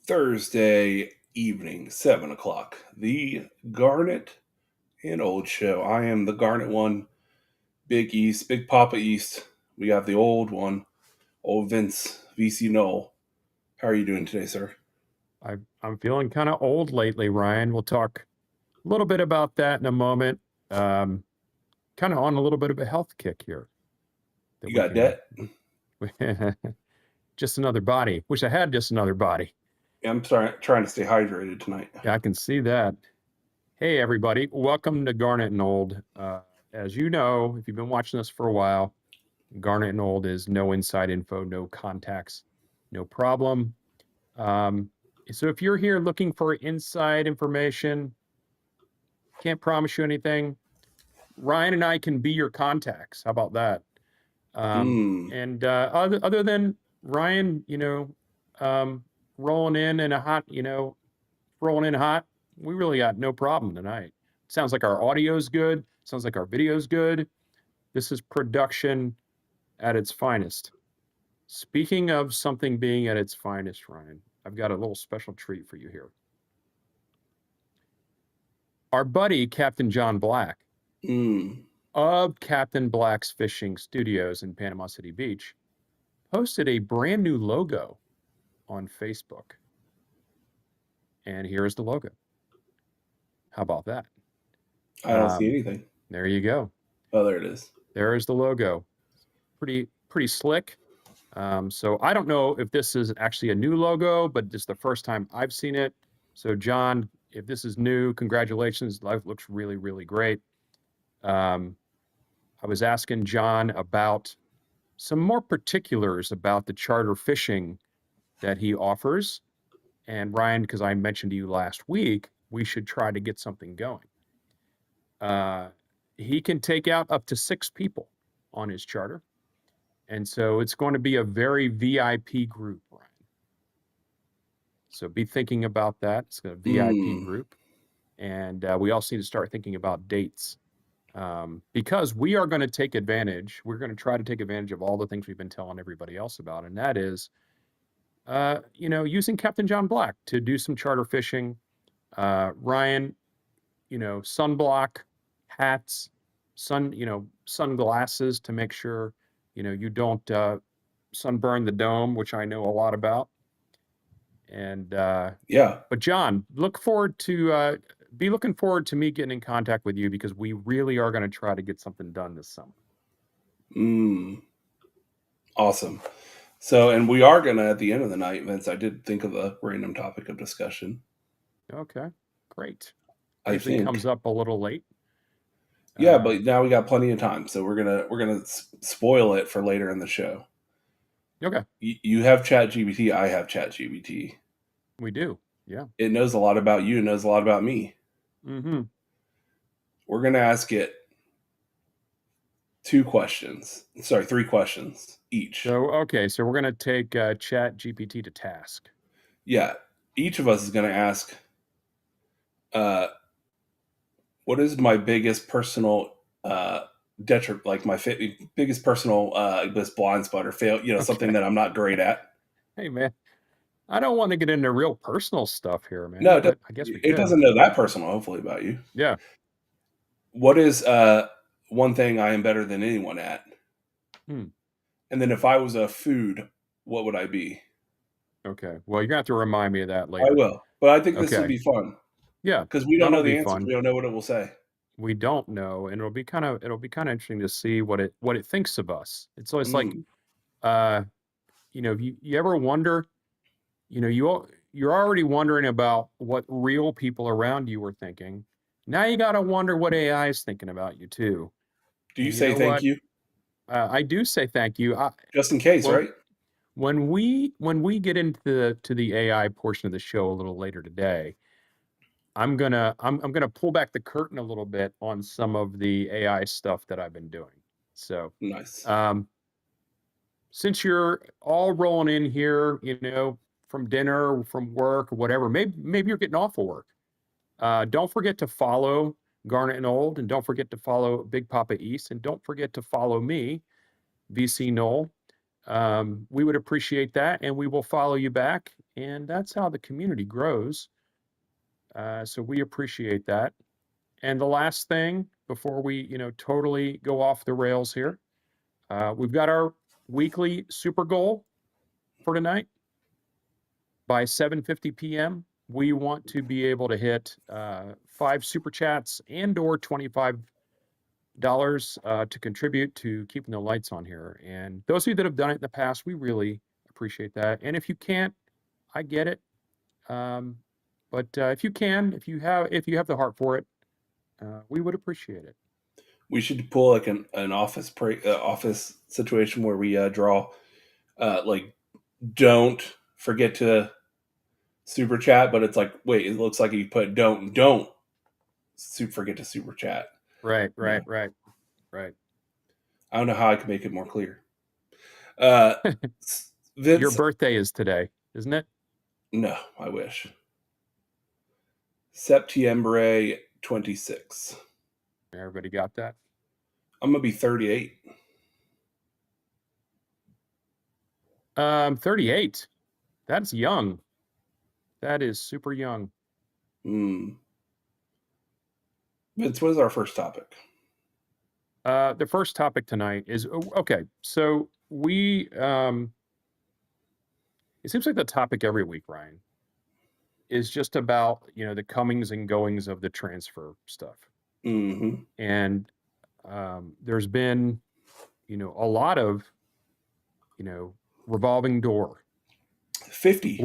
Thursday evening, 7 o'clock. The Garnet and Old Show. I am the Garnet one, Big East, Big Papa East. We got the old one, old Vince, VC Knoll. How are you doing today, sir? I'm feeling kind of old lately, Ryan. We'll talk a little bit about that in a moment. Kind of on a little bit of a health kick here. You got debt? Just another body. Wish I had just another body. Yeah, I'm trying to stay hydrated tonight. Yeah, I can see that. Hey, everybody. Welcome to Garnet and Old. As you know, if you've been watching this for a while, Garnet and Old is no inside info, no contacts, no problem. So if you're here looking for inside information, can't promise you anything. Ryan and I can be your contacts. How about that? And other than Ryan, rolling in hot, we really got no problem tonight. Sounds like our audio's good. Sounds like our video's good. This is production at its finest. Speaking of something being at its finest, Ryan, I've got a little special treat for you here. Our buddy, Captain John Black, of Captain Black's Fishing Studios in Panama City Beach, posted a brand new logo on Facebook. And here is the logo. How about that? I don't see anything. There you go. Oh, there it is. There is the logo. Pretty slick. So I don't know if this is actually a new logo, but it's the first time I've seen it. So John, if this is new, congratulations. Life looks really, really great. I was asking John about some more particulars about the charter fishing that he offers. And Ryan, because I mentioned to you last week, we should try to get something going. He can take out up to 6 people on his charter. And so it's going to be a very VIP group, Ryan. So be thinking about that. It's a VIP group. And we also need to start thinking about dates. Because we are going to take advantage. We're going to try to take advantage of all the things we've been telling everybody else about. And that is, using Captain John Black to do some charter fishing. Ryan, sunblock, hats, sunglasses to make sure, you don't sunburn the dome, which I know a lot about. And yeah. But John, be looking forward to me getting in contact with you because we really are going to try to get something done this summer. Awesome. So, and we are going to, at the end of the night, Vince, I did think of a random topic of discussion. Okay, great. I think it comes up a little late. Yeah, but now we got plenty of time, so we're gonna spoil it for later in the show. Okay. You have ChatGPT. I have ChatGPT. We do. Yeah. It knows a lot about you. It knows a lot about me. Mm-hmm. We're gonna ask it 3 questions each. So we're gonna take ChatGPT to task. Yeah, each of us is gonna ask, what is my biggest personal detriment, like my biggest personal this blind spot or fail, something that I'm not great at. Hey man, I don't want to get into real personal stuff here, man. No, I guess it doesn't know that personal, hopefully, about you. Yeah. What is one thing I am better than anyone at? And then if I was a food, what would I be? Okay. Well, you're gonna have to remind me of that later. I will, but I think this would be fun. Yeah, because we don't know the answer. We don't know what it will say. We don't know, and it'll be kind of interesting to see what it thinks of us. It's always like, you ever wonder, you're already wondering about what real people around you are thinking. Now you got to wonder what AI is thinking about you too. Do you say thank you? I do say thank you. Just in case, right? When we get into the AI portion of the show a little later today, I'm gonna pull back the curtain a little bit on some of the AI stuff that I've been doing. So nice. Since you're all rolling in here, from dinner, from work, or whatever, maybe you're getting off of work. Don't forget to follow Garnet and Old, and don't forget to follow Big Papa East, and don't forget to follow me, VC Knoll. We would appreciate that, and we will follow you back. and that's how the community grows. So we appreciate that. And the last thing before we, totally go off the rails here, we've got our weekly super goal for tonight. By 7:50 p.m., we want to be able to hit 5 super chats and/or $25 to contribute to keeping the lights on here. And those of you that have done it in the past, we really appreciate that. And if you can't, I get it. But if you can, if you have the heart for it, we would appreciate it. We should pull like an office office situation where we draw like don't forget to super chat, but it's like wait, it looks like you put don't forget to super chat. Right. Yeah. Right. I don't know how I can make it more clear. Vince, Your birthday is today, isn't it? No, I wish. September 26. Everybody got that? I'm gonna be 38. 38. That's young. That is super young. Vince, what is our first topic? The first topic tonight is okay. So we it seems like the topic every week, Ryan, is just about the comings and goings of the transfer stuff. Mm-hmm. And there's been a lot of revolving door. 50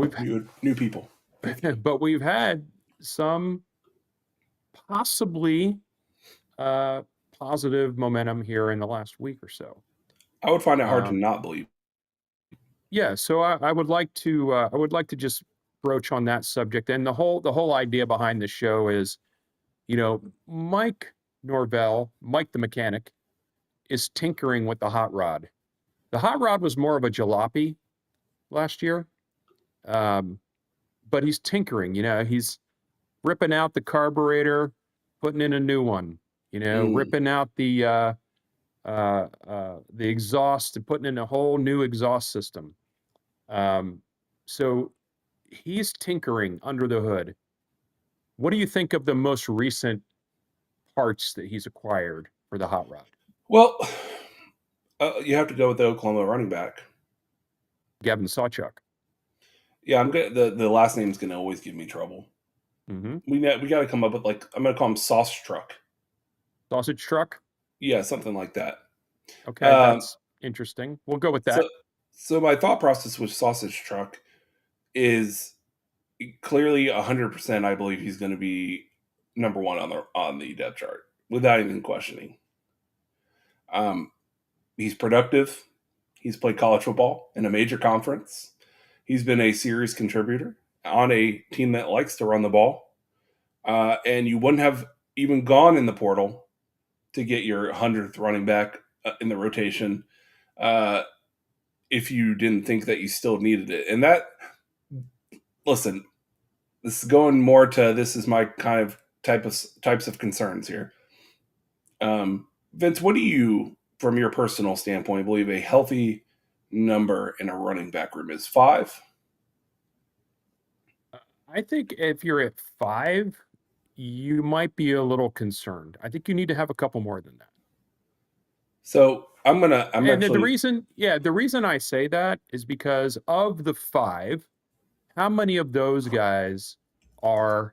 new people. 50. But we've had some possibly positive momentum here in the last week or so. I would find it hard to not believe. Yeah, so I would like to just broach on that subject. And the whole idea behind the show is, Mike Norvell, Mike the mechanic, is tinkering with the hot rod. The hot rod was more of a jalopy last year, but he's tinkering. He's ripping out the carburetor, putting in a new one. Ripping out the exhaust and putting in a whole new exhaust system. So he's tinkering under the hood. What do you think of the most recent parts that he's acquired for the hot rod? Well, you have to go with the Oklahoma running back, Gavin Sawchuk. Yeah, I'm good. The last name's gonna always give me trouble. Mm-hmm. We got to come up with I'm gonna call him Sauce Truck. Sausage truck. Yeah, something like that. Okay, that's interesting. We'll go with that. So my thought process with Sausage Truck is clearly 100%. I believe he's going to be number one on the depth chart without even questioning. He's productive. He's played college football in a major conference. He's been a serious contributor on a team that likes to run the ball. And you wouldn't have even gone in the portal to get your 100th running back in the rotation if you didn't think that you still needed it. And that, listen, this is going more to this is my kind of types of concerns here. Vince, what do you, from your personal standpoint, believe a healthy number in a running back room is? 5? I think if you're at 5, you might be a little concerned. I think you need to have a couple more than that. So the reason I say that is because of the 5, how many of those guys are,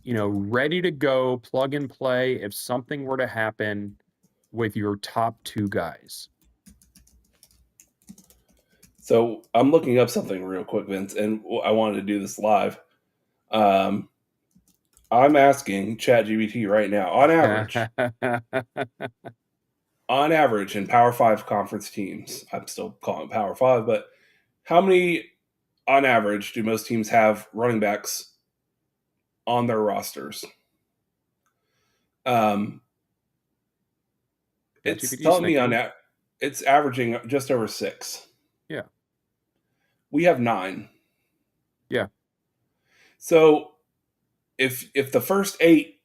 ready to go, plug and play if something were to happen with your top 2 guys? So I'm looking up something real quick, Vince, and I wanted to do this live. I'm asking ChatGPT right now, on average in Power 5 conference teams, I'm still calling it Power 5, but how many, on average, do most teams have running backs on their rosters? It's telling me it's averaging just over 6. Yeah. We have 9. Yeah. So if the first 8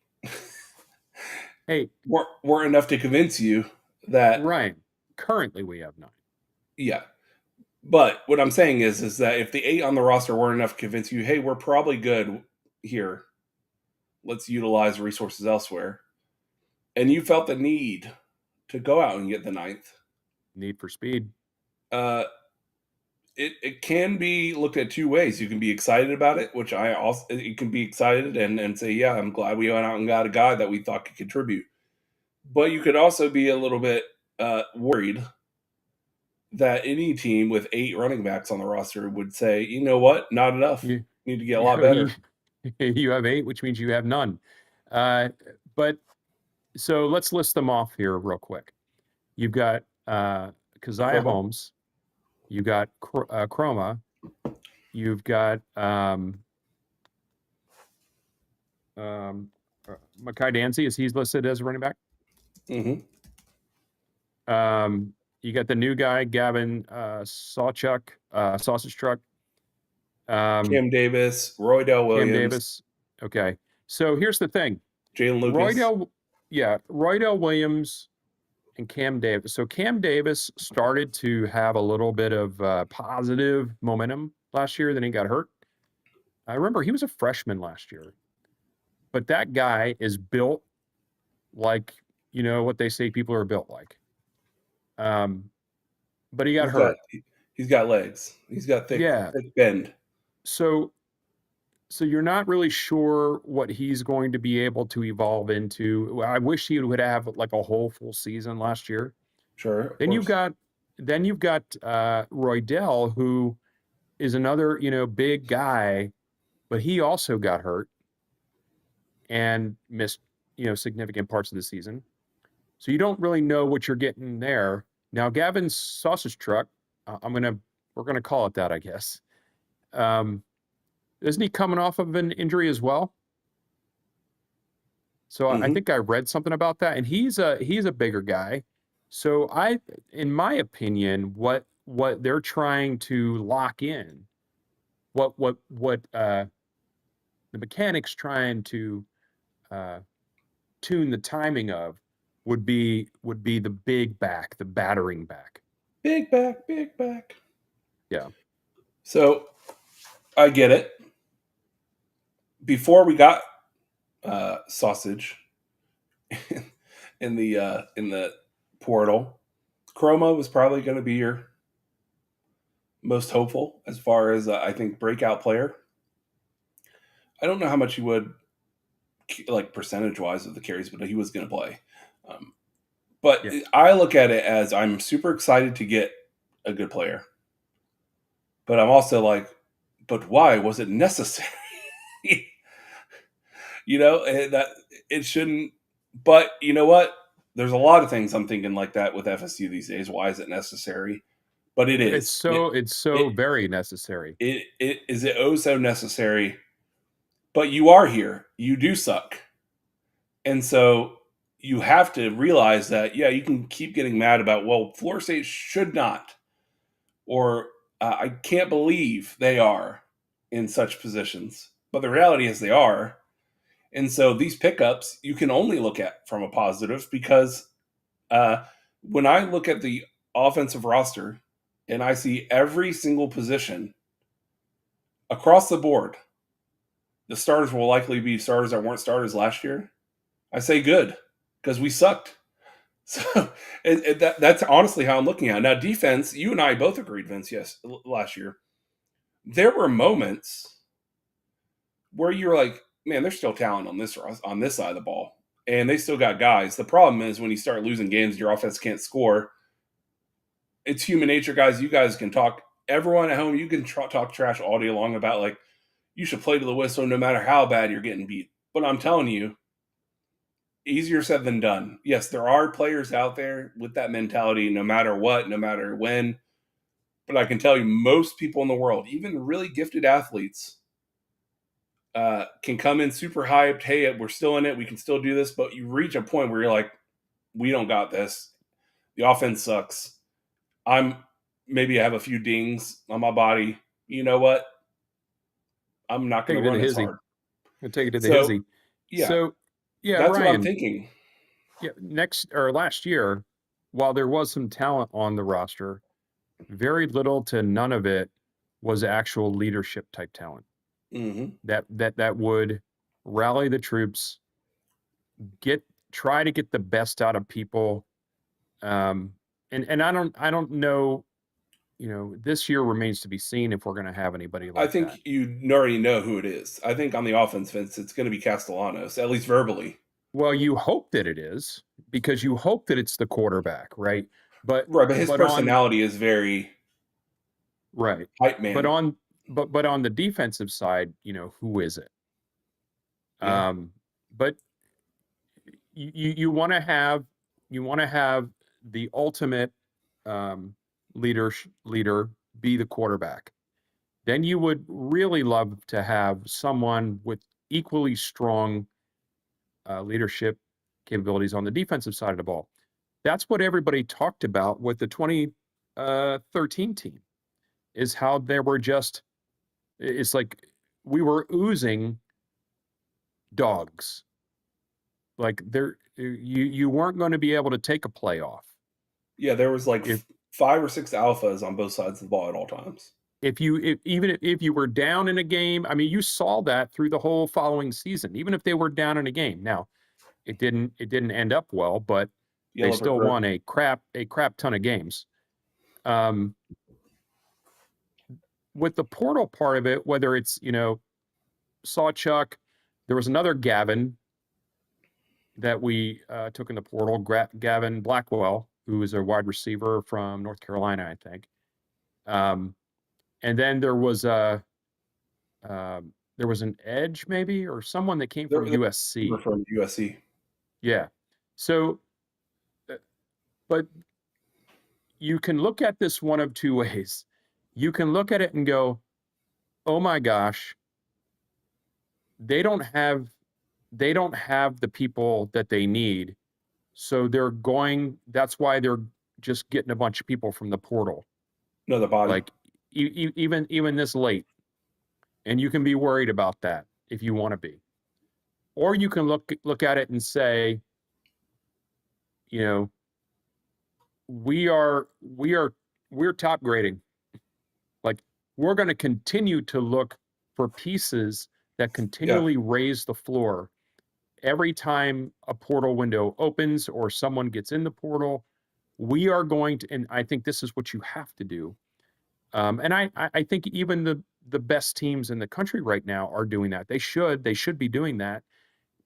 weren't enough to convince you that right, currently we have 9. Yeah. But what I'm saying is that if the 8 on the roster weren't enough to convince you, hey, we're probably good here, let's utilize resources elsewhere, and you felt the need to go out and get the ninth, Need for speed. uh, it can be looked at two ways. You can be excited about it, which I also you can be excited and say, yeah, I'm glad we went out and got a guy that we thought could contribute. But you could also be a little bit worried that any team with 8 running backs on the roster would say, you know what, not enough. You, Need to get a lot better. you have 8, which means you have none. But so let's list them off here real quick. You've got Keziah Chroma. Holmes. You got Chroma. You've got Makai Dancy, as he's listed as a running back. Mm-hmm. You got the new guy, Gavin Sawchuk, Sausage Truck. Cam Davis, Roydell Williams. Cam Davis. Okay. So here's the thing. Jalen Lucas. Roydell Williams and Cam Davis. So Cam Davis started to have a little bit of positive momentum last year. Then he got hurt. I remember he was a freshman last year. But that guy is built like, what they say people are built like. But he got hurt. He's got legs. He's got thick bend. So you're not really sure what he's going to be able to evolve into. I wish he would have like a whole full season last year. Sure. Then you've got Roydell, who is another, big guy, but he also got hurt and missed, significant parts of the season. So you don't really know what you're getting there. Now, Gavin's Sausage Truck, we're gonna call it that, I guess. Isn't he coming off of an injury as well? So I think I read something about that, and he's a bigger guy. So in my opinion, what they're trying to lock in, what the mechanics trying to tune the timing of would be the big back, the battering back. Big back. Yeah. So I get it. Before we got sausage in the portal, Chroma was probably going to be your most hopeful as far as I think breakout player. I don't know how much he would like percentage wise of the carries, but he was going to play. But yeah. I look at it as I'm super excited to get a good player, but I'm also like, but why was it necessary? That it shouldn't. But you know what? There's a lot of things I'm thinking like that with FSU these days. Why is it necessary? But it is. It's so very necessary. It is so necessary. But you are here. You do suck. And so you have to realize that, yeah, you can keep getting mad about, well, Florida State should not. Or I can't believe they are in such positions. But the reality is they are. And so these pickups you can only look at from a positive because when I look at the offensive roster and I see every single position across the board, the starters will likely be starters that weren't starters last year. I say good because we sucked. So that's honestly how I'm looking at it. Now, defense, you and I both agreed, Vince, yes, last year. There were moments where you're like, man, there's still talent on this side of the ball, and they still got guys. The problem is when you start losing games, your offense can't score. It's human nature, guys. You guys can talk. Everyone at home, you can talk trash all day long about like you should play to the whistle no matter how bad you're getting beat. But I'm telling you, easier said than done. Yes, there are players out there with that mentality, no matter what, no matter when. But I can tell you, most people in the world, even really gifted athletes, can come in super hyped. Hey, we're still in it. We can still do this. But you reach a point where you're like, we don't got this. The offense sucks. Maybe I have a few dings on my body. You know what? I'm not going to run as hard. I'll take it to the hizzy. Yeah. So, yeah, that's Ryan, what I'm thinking. Yeah, last year, while there was some talent on the roster, very little to none of it was actual leadership type talent Mm-hmm. that would rally the troops, try to get the best out of people. And I don't know, this year remains to be seen if we're going to have anybody I like that. think you already know who it is. I think on the offense, Vince, it's going to be Castellanos, at least verbally. Well, you hope that it is, because you hope that it's the quarterback, right? But Right, but his but on personality is very right, hype but man. on but on the defensive side, who is it? Yeah. Um, but you want to have the ultimate um, leader be the quarterback. Then you would really love to have someone with equally strong leadership capabilities on the defensive side of the ball. That's what everybody talked about with the 2013 team, is how there were just, it's like we were oozing dogs. Like you weren't going to be able to take a playoff. Yeah, there was like If 5 or 6 alphas on both sides of the ball at all times. even if you were down in a game, I mean, you saw that through the whole following season, even if they were down in a game. Now, it didn't end up well, but they Yellow brick still road. won a crap ton of games. Um, with the portal part of it, whether it's, Sawchuck, there was another Gavin that we took in the portal, Gavin Blackwell, who is a wide receiver from North Carolina, I think. And then there was an edge maybe, or someone that came from They're USC. from USC. Yeah. So, uh, but you can look at this one of two ways. You can look at it and go, "Oh my gosh, they don't have the people that they need. So that's why they're just getting a bunch of people from the portal, No, the body. like even this late." And you can be worried about that if you want to be. Or you can look at it and say, you know, we are we are we're top grading. Like, we're going to continue to look for pieces that Yeah. continually raise the floor every time a portal window opens or someone gets in the portal. We are going to, and I think this is what you have to do. And I think even the best teams in the country right now are doing that. They should be doing that,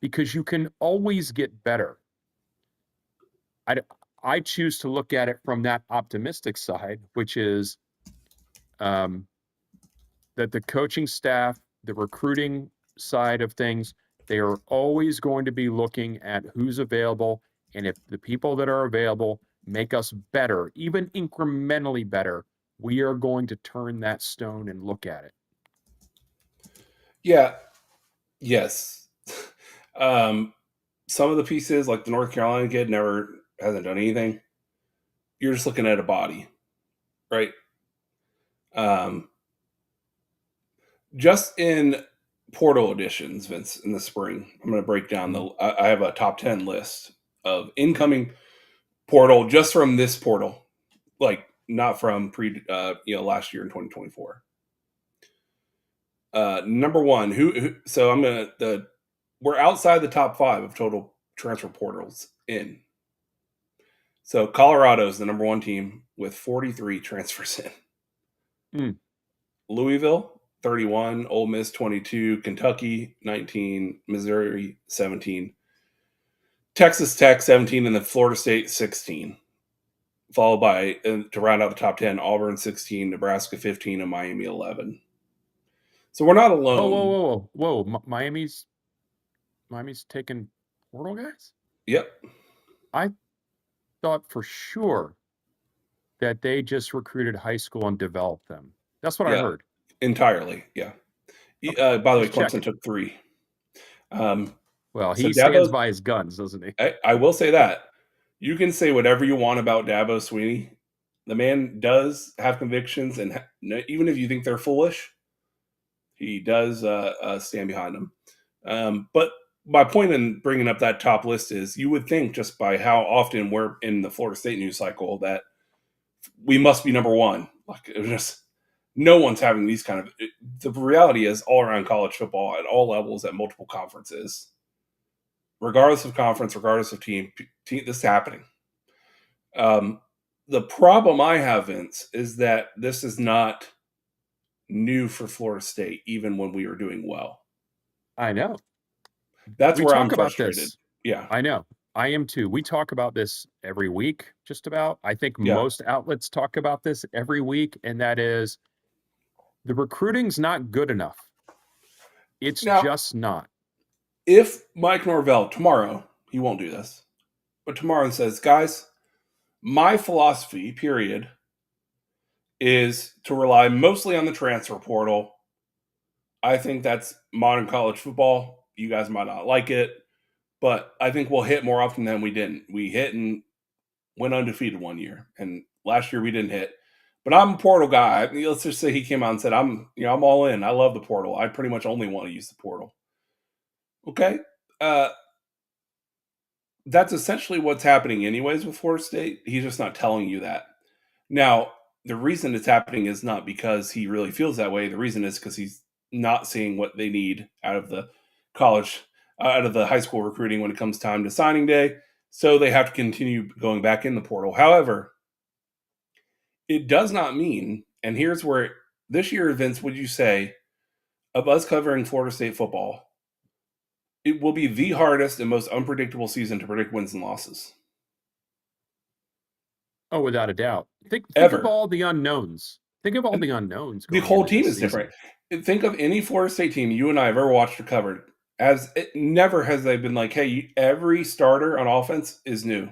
because you can always get better. I I choose to look at it from that optimistic side, which is um, that the coaching staff, the recruiting side of things, they are always going to be looking at who's available. And if the people that are available make us better, even incrementally better, we are going to turn that stone and look at it. Yeah. Yes. um, some of the pieces, like the North Carolina kid, never hasn't done anything. You're just looking at a body, right? Um, just in portal editions, Vince, in the spring, I'm going to break down Mhm. I have a top 10 list of incoming portal just from this portal, like not from last year in 2024. Number one, so I'm gonna the we're outside the top 5 of total transfer portals in. So Colorado is the number one team with 43 transfers in. Mm. Louisville 31, Ole Miss 22, Kentucky 19, Missouri 17, Texas Tech 17, and then Florida State 16. Followed by, to round out the top 10, Auburn 16, Nebraska 15, and Miami 11. So we're not Whoa, whoa, alone. whoa, whoa, whoa! Miami's taking portal guys. Yep. I thought for sure that they just recruited high school and developed them. That's what I Yeah. heard. Entirely. Yeah. Okay, By the way, just Clemson checking. took 3. Um, Well, so he stands Dabo, by his guns, doesn't he? I will say that. You can say whatever you want about Dabo Sweeney. The man does have convictions, and even if you think they're foolish, he does stand behind them. But my point in bringing up that top list is you would think, just by how often we're in the Florida State news cycle, that we must be number one. Like it was just no one's having these kind of. The reality is all around college football at all levels at multiple conferences, regardless of conference, regardless of team, this is happening. The problem I have, Vince, is that this is not new for Florida State, even when we were doing well. I know. That's We where I'm talk about frustrated. this. Yeah. I know. I am too. We talk about this every week, just about. I think Yeah. most outlets talk about this every week, and that is the recruiting's not good enough. It's Now, just not. if Mike Norvell tomorrow, he won't do this, but tomorrow says, guys, my philosophy, period, is to rely mostly on the transfer portal. I think that's modern college football. You guys might not like it, but I think we'll hit more often than we didn't. We hit and went undefeated one year, and last year we didn't hit. But I'm a portal guy. Let's just say he came out and said, I'm all in. I love the portal. I pretty much only want to use the portal." Okay, uh, that's essentially what's happening anyways with Florida State. He's just not telling you that. Now, the reason it's happening is not because he really feels that way. The reason is because he's not seeing what they need out of the college, out of the high school recruiting when it comes time to signing day. So they have to continue going back in the portal. However, it does not mean, and here's where this year, Vince, would you say, of us covering Florida State football, it will be the hardest and most unpredictable season to predict wins and losses Oh, without a doubt. Think of ever. all the unknowns. Think of all the unknowns The going whole into team this is season. different. Think of any Florida State team you and I have ever watched or covered. As it never has they been like, hey, every starter on offense is new,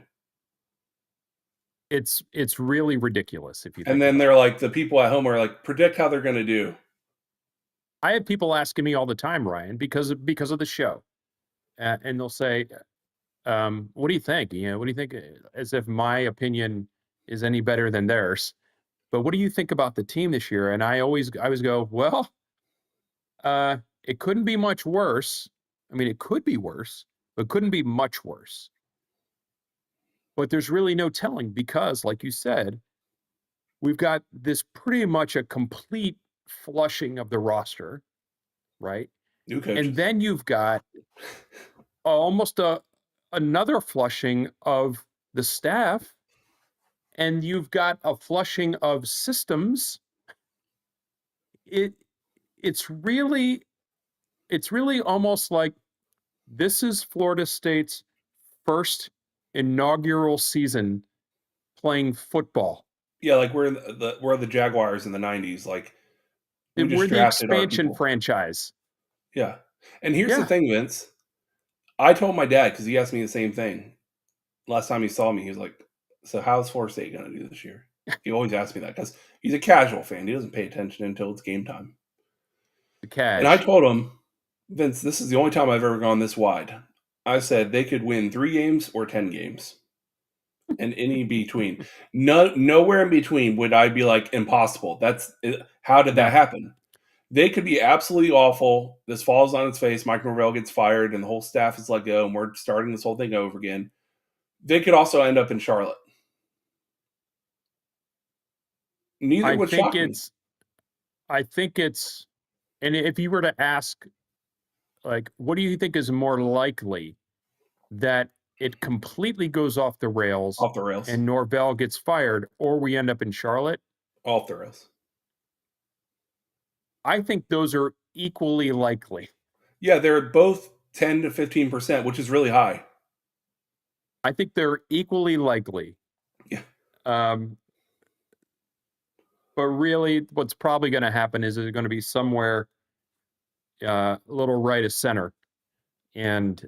It's really ridiculous if you and think then about they're it. like the people at home are like, predict how they're going to do. I have people asking me all the time, Ryan, because of the show, and they'll say, "What do you think? What do you think?" As if my opinion is any better than theirs. But what do you think about the team this year? And I always go, well, it couldn't be much worse. I mean, it could be worse, but couldn't be much worse. But there's really no telling because, like you said, we've got this pretty much a complete flushing of the roster, right? New And coaches. then you've got almost another flushing of the staff, and you've got a flushing of systems. It it's really it's really almost like this is Florida State's first inaugural season playing football. Yeah, like we're the Jaguars in the '90s. Like we We're just the drafted our expansion people. franchise. Yeah, and here's the Yeah. thing, Vince. I told my dad because he asked me the same thing last time he saw me. He was like, "So how's Florida State going to do this year?" He always asks me that because he's a casual fan. He doesn't pay attention until it's game time. The And I cash. told him, Vince, this is the only time I've ever gone this wide. I said they could win 3 games or 10 games and any between. Nowhere in between would I be like impossible. How did that No. happen? They could be absolutely awful. This falls on its face. Mike Norvell gets fired and the whole staff is let go and we're starting this whole thing over again. They could also end up in Charlotte. Neither I would think shock me. it's I think it's and if you were to ask like what do you think is more likely that it completely goes off the rails Off the rails. and Norvell gets fired or we end up in Charlotte? Off the rails. I think those are equally likely. Yeah, they're both 10 to 15%, which is really high. I think they're equally likely. Yeah. Um, but really, what's probably going to happen is it's going to be somewhere a little right of center, and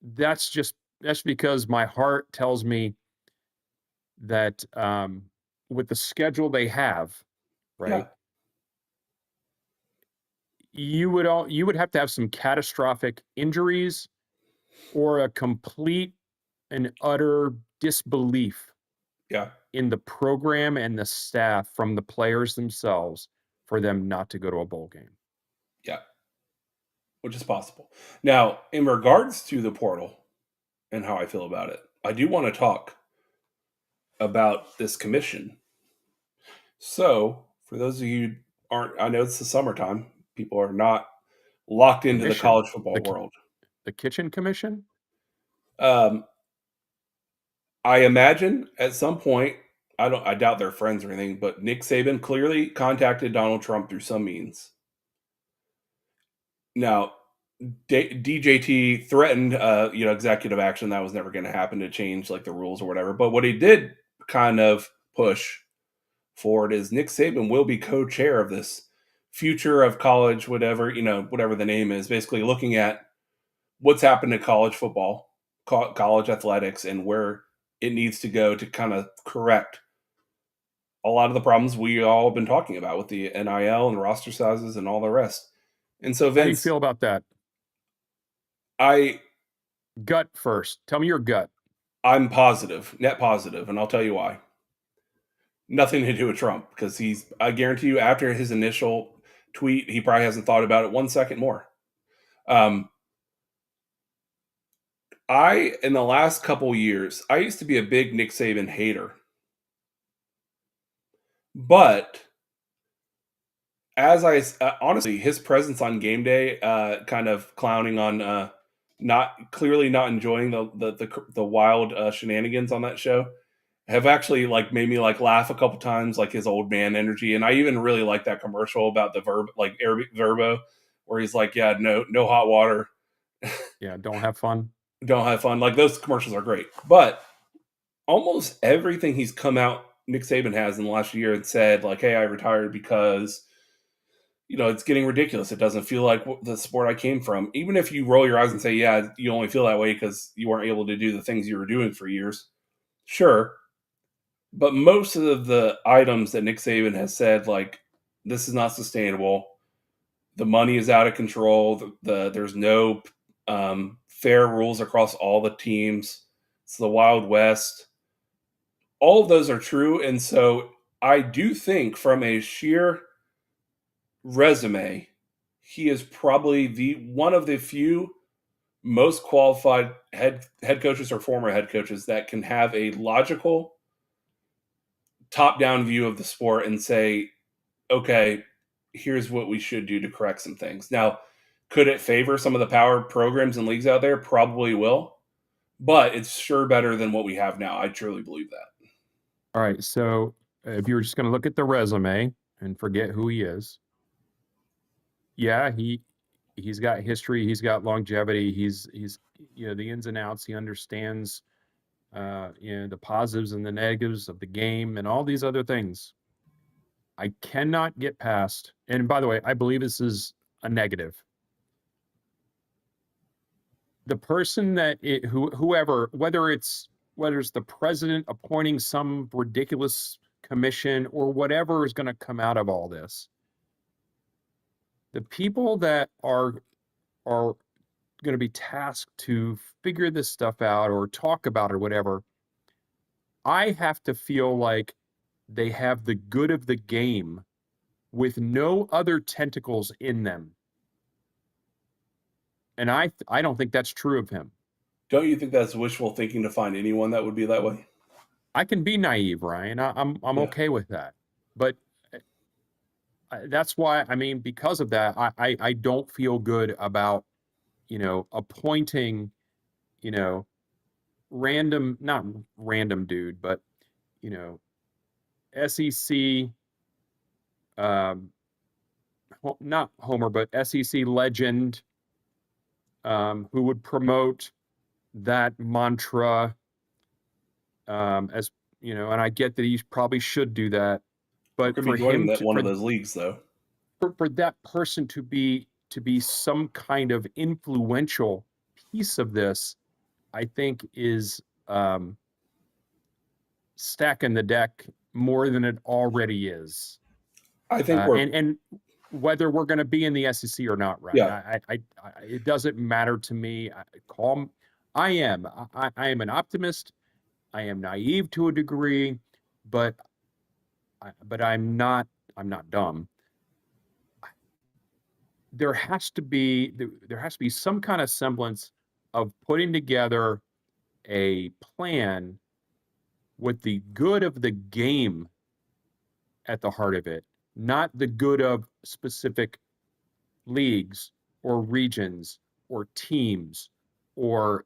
that's because my heart tells me that with the schedule they have, Yeah. right, you would have to have some catastrophic injuries or a complete and utter disbelief Yeah. in the program and the staff from the players themselves for them not to go to a bowl game. Yeah. Which is possible. Now, in regards to the portal and how I feel about it, I do want to talk about this commission. So, for those of you who aren't, I know it's the summertime, people are not locked into the Commission. college football world. The Kitchen Commission? Um, I imagine at some point, I doubt they're friends or anything, but Nick Saban clearly contacted Donald Trump through some means. Now, DJT threatened, executive action that was never going to happen to change like the rules or whatever. But what he did kind of push forward is Nick Saban will be co-chair of this future of college, whatever the name is. Basically, looking at what's happened to college football, college athletics, and where it needs to go to kind of correct a lot of the problems we all have been talking about with the NIL and roster sizes and all the rest. And so, How do you Vince, feel about that? I Gut first. Tell me your gut. I'm positive, net positive, and I'll tell you why. Nothing to do with Trump because I guarantee you, after his initial tweet, he probably hasn't thought about it 1 second more. Um, in the last couple years, I used to be a big Nick Saban hater, but honestly, his presence on game day, kind of clowning on, not enjoying the wild shenanigans on that show, have actually like made me like laugh a couple times, like his old man energy. And I even really like that commercial about the Verbo, where he's like, "Yeah, no hot water, Yeah, don't have fun. don't have fun." Like those commercials are great, but almost everything he's come out, Nick Saban has in the last year and said like, "Hey, I retired because." It's getting ridiculous. It doesn't feel like the sport I came from. Even if you roll your eyes and say, yeah, you only feel that way because you weren't able to do the things you were doing for years. Sure. But most of the items that Nick Saban has said, like, this is not sustainable. The money is out of control. There's no fair rules across all the teams. It's the Wild West. All of those are true. And so I do think from a sheer resume, he is probably the one of the few most qualified head coaches or former head coaches that can have a logical top down view of the sport and say, okay, here's what we should do to correct some things. Now, could it favor some of the power programs and leagues out there? Probably will, but it's sure better than what we have now. I truly believe that. All right. So if you were just going to look at the resume and forget who he is, yeah, he's got history, he's got longevity, he's the ins and outs, he understands the positives and the negatives of the game and all these other things. I cannot get past, and by the way, I believe this is a negative. The person whoever, whether it's the president appointing some ridiculous commission or whatever is going to come out of all this, the people that are going to be tasked to figure this stuff out or talk about it or whatever, I have to feel like they have the good of the game with no other tentacles in them. And I don't think that's true of him. Don't you think that's wishful thinking to find anyone that would be that way? I can be naive, Ryan. I'm Yeah. okay with that. But that's why, I mean, because of that, I don't feel good about, appointing, not random dude, but, SEC, not Homer, but SEC legend, who would promote that mantra, as and I get that he probably should do that, We're but going to for be joining him that to one of those leagues, though. for that person to be some kind of influential piece of this, I think is stacking the deck more than it already is. I think And whether we're going to be in the SEC or not, Ryan, yeah. it doesn't matter to me. I am an optimist. I am naive to a degree, but I'm not dumb. There has to be some kind of semblance of putting together a plan with the good of the game at the heart of it, not the good of specific leagues or regions or teams or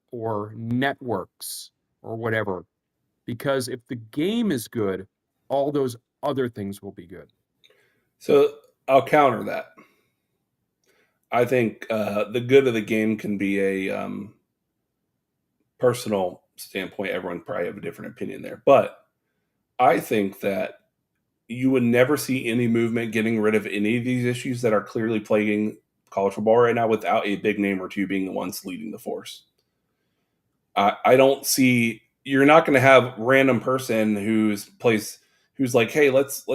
networks or whatever. Because if the game is good, all those other things will be good. So I'll counter that. I think the good of the game can be a personal standpoint. Everyone probably have a different opinion there, but I think that you would never see any movement getting rid of any of these issues that are clearly plaguing college football right now without a big name or two being the ones leading the force. I don't see you're not going to have random person who's like, hey, let's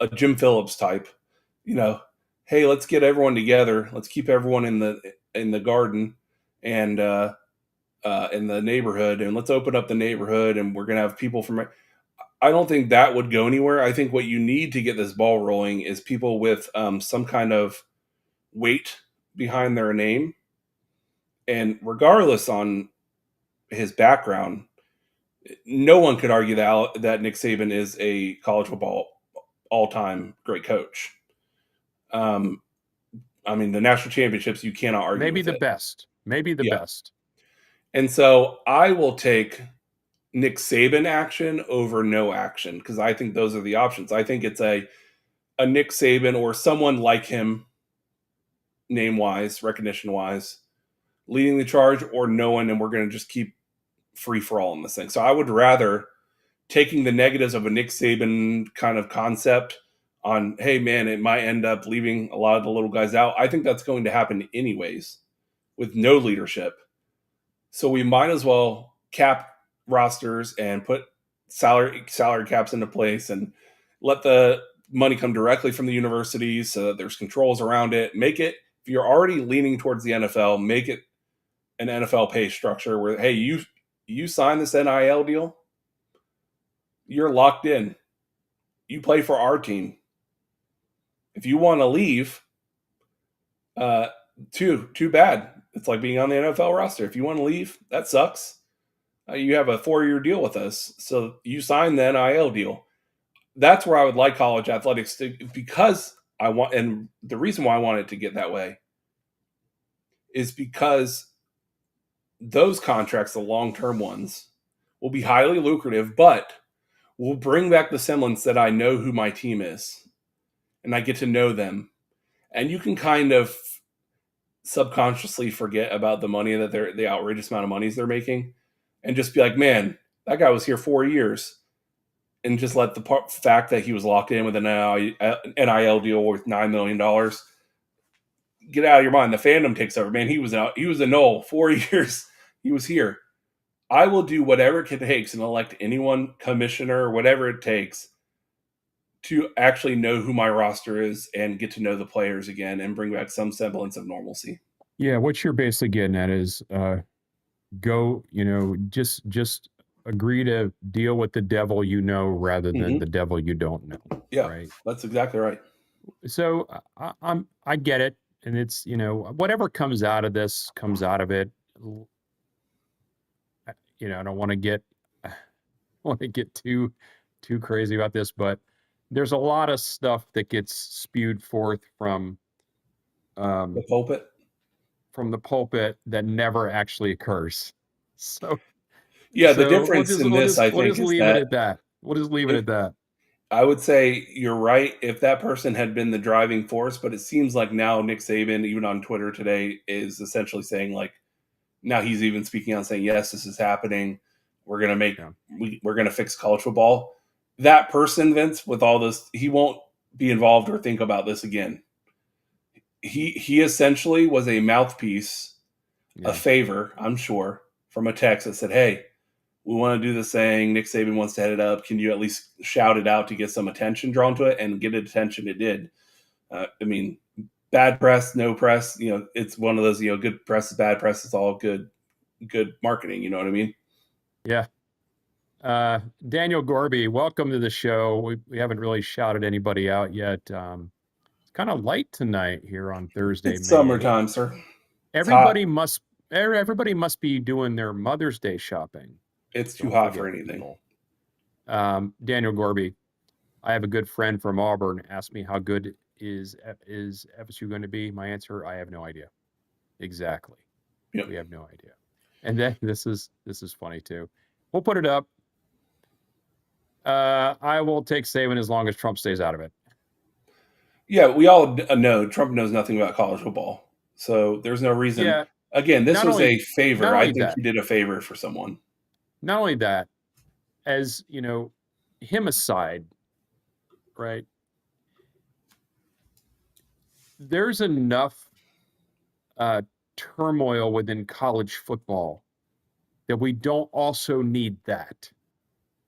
a Jim Phillips type, you know, hey, let's get everyone together, let's keep everyone in the garden and in the neighborhood, and let's open up the neighborhood, and we're going to have people from. I don't think that would go anywhere. I think what you need to get this ball rolling is people with some kind of weight behind their name, and regardless on his background, no one could argue that Nick Saban is a college football all-time great coach. I mean, the national championships, you cannot argue Maybe with the it. best. Maybe the best. And so I will take Nick Saban action over no action because I think those are the options. I think it's a Nick Saban or someone like him, name-wise, recognition-wise, leading the charge, or no one, and we're going to just keep free for all in this thing. So I would rather taking the negatives of a Nick Saban kind of concept on, hey man, it might end up leaving a lot of the little guys out. I think that's going to happen anyways with no leadership. So we might as well cap rosters and put salary caps into place and let the money come directly from the universities so that there's controls around it. Make it, if you're already leaning towards the NFL, make it an NFL pay structure where, hey, you sign this NIL deal, you're locked in. You play for our team. If you want to leave, too bad. It's like being on the NFL roster. If you want to leave, that sucks. You have a 4-year deal with us, so you sign the NIL deal. That's where I would like college athletics to, because I want, and the reason why I want it to get that way is because those contracts, the long-term ones, will be highly lucrative, but will bring back the semblance that I know who my team is, and I get to know them. And you can kind of subconsciously forget about the money that the outrageous amount of monies they're making, and just be like, man, that guy was here 4 years, and just let the fact that he was locked in with an NIL deal worth $9 million get out of your mind. The fandom takes over. Man, he was out. He was a null 4 years. He was here. I will do whatever it takes and elect anyone, commissioner, whatever it takes, to actually know who my roster is and get to know the players again and bring back some semblance of normalcy. Yeah, what you're basically getting at is go, just agree to deal with the devil rather than the devil you don't know. Yeah, right? That's exactly right. So I get it, and it's whatever comes out of this comes out of it. I don't want to get too crazy about this, but there's a lot of stuff that gets spewed forth from The pulpit. From the pulpit that never actually occurs. So Yeah, the so difference in this, I we'll think, just is leave it that at that. We'll just leave it at that. I would say you're right if that person had been the driving force, but it seems like now Nick Saban, even on Twitter today, is essentially saying, like, now he's even speaking out saying, yes, this is happening. We're gonna make we're gonna fix college football. That person, Vince, with all this, he won't be involved or think about this again. He essentially was a mouthpiece, a favor, I'm sure, from a text that said, hey, we want to do this thing. Nick Saban wants to head it up. Can you at least shout it out to get some attention drawn to it? And get attention it did. I mean, bad press, no press. It's one of those. Good press is bad press. It's all good marketing. You know what I mean? Yeah. Daniel Gorby, welcome to the show. We haven't really shouted anybody out yet. It's kind of light tonight here on Thursday. It's May 8th. summertime, sir. Everybody must be doing their Mother's Day shopping. It's too hot for anything. Daniel Gorby, I have a good friend from Auburn, asked me how good is FSU going to be. My answer, I have no idea. Exactly. Yep. We have no idea. And then this is funny too. We'll put it up. I will take Saban as long as Trump stays out of it. Yeah, we all know Trump knows nothing about college football. So there's no reason. Yeah. Again, this Not was a only favor. not I only think that, he did a favor for someone. not only that, as you know, him aside, right? There's enough turmoil within college football that we don't also need that,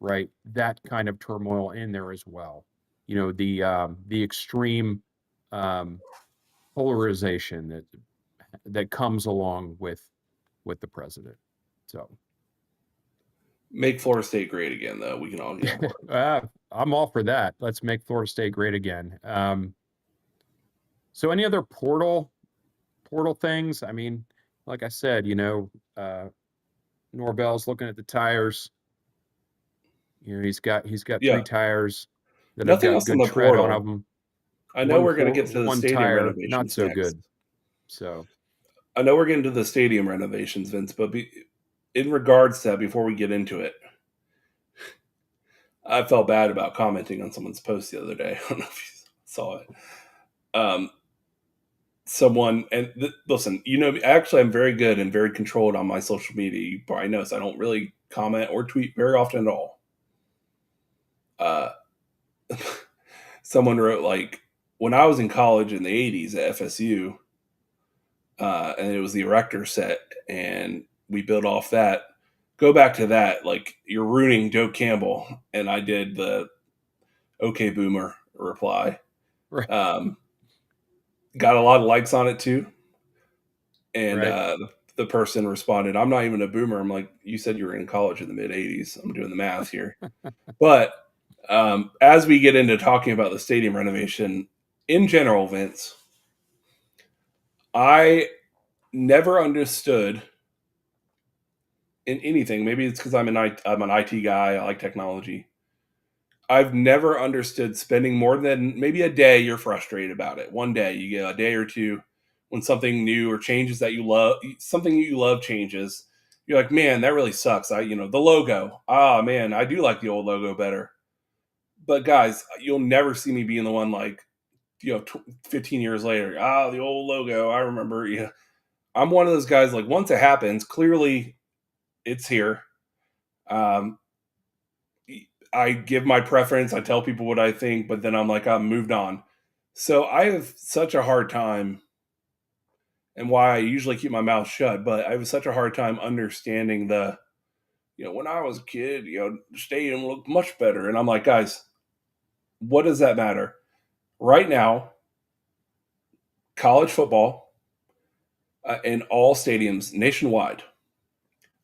right? That kind of turmoil in there as well. You know, the extreme polarization that comes along with the president. So Make Florida State great again, though. We can all get on board. I'm all for that. Let's make Florida State great again. So any other portal things? I mean, like I said, Norvell's looking at the tires. You know, he's got Yeah. 3 tires that have Nothing got else on good the tread on portal. them. I know we're going to get to the One stadium tire, not renovations so next. good. So I know we're getting to the stadium renovations, Vince, but in regards to that, before we get into it, I felt bad about commenting on someone's post the other day. I don't know if you saw it. Someone, and listen, actually, I'm very good and very controlled on my social media. You probably notice I don't really comment or tweet very often at all. Someone wrote, like, when I was in college in the 80s at FSU, and it was the erector set, and we built off that. Go back to that, like, you're ruining Joe Campbell, and I did the "Okay Boomer" reply. right, Got a lot of likes on it too, and right. the person responded, "I'm not even a boomer." I'm like, "You said you were in college in the mid '80s." I'm doing the math here, but as we get into talking about the stadium renovation in general, Vince, I never understood in anything. Maybe it's because I'm an IT guy. I like technology. I've never understood spending more than maybe a day. You're frustrated about it. One day, you get a day or two when something new or changes that you love, something you love changes. You're like, man, that really sucks. The logo. Ah, man, I do like the old logo better. But guys, you'll never see me being the one like, 15 years later. Ah, the old logo. I remember. Yeah, I'm one of those guys. Like once it happens, clearly it's here. Um, I give my preference. I tell people what I think, but then I'm like, I'm moved on. So I have such a hard time, and why I usually keep my mouth shut, but I have such a hard time understanding when I was a kid, the stadium looked much better. And I'm like, guys, what does that matter? Right now, college football in all stadiums nationwide,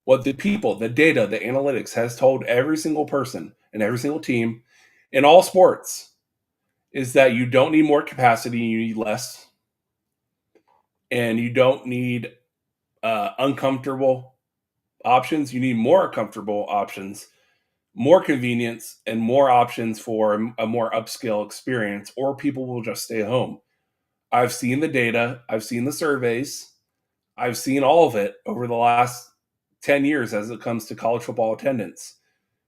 what the people, the data, the analytics has told every single person and every single team in all sports is that you don't need more capacity, you need less, and you don't need uncomfortable options. You need more comfortable options, more convenience, and more options for a more upscale experience, or people will just stay home. I've seen the data, I've seen the surveys, I've seen all of it over the last 10 years as it comes to college football attendance.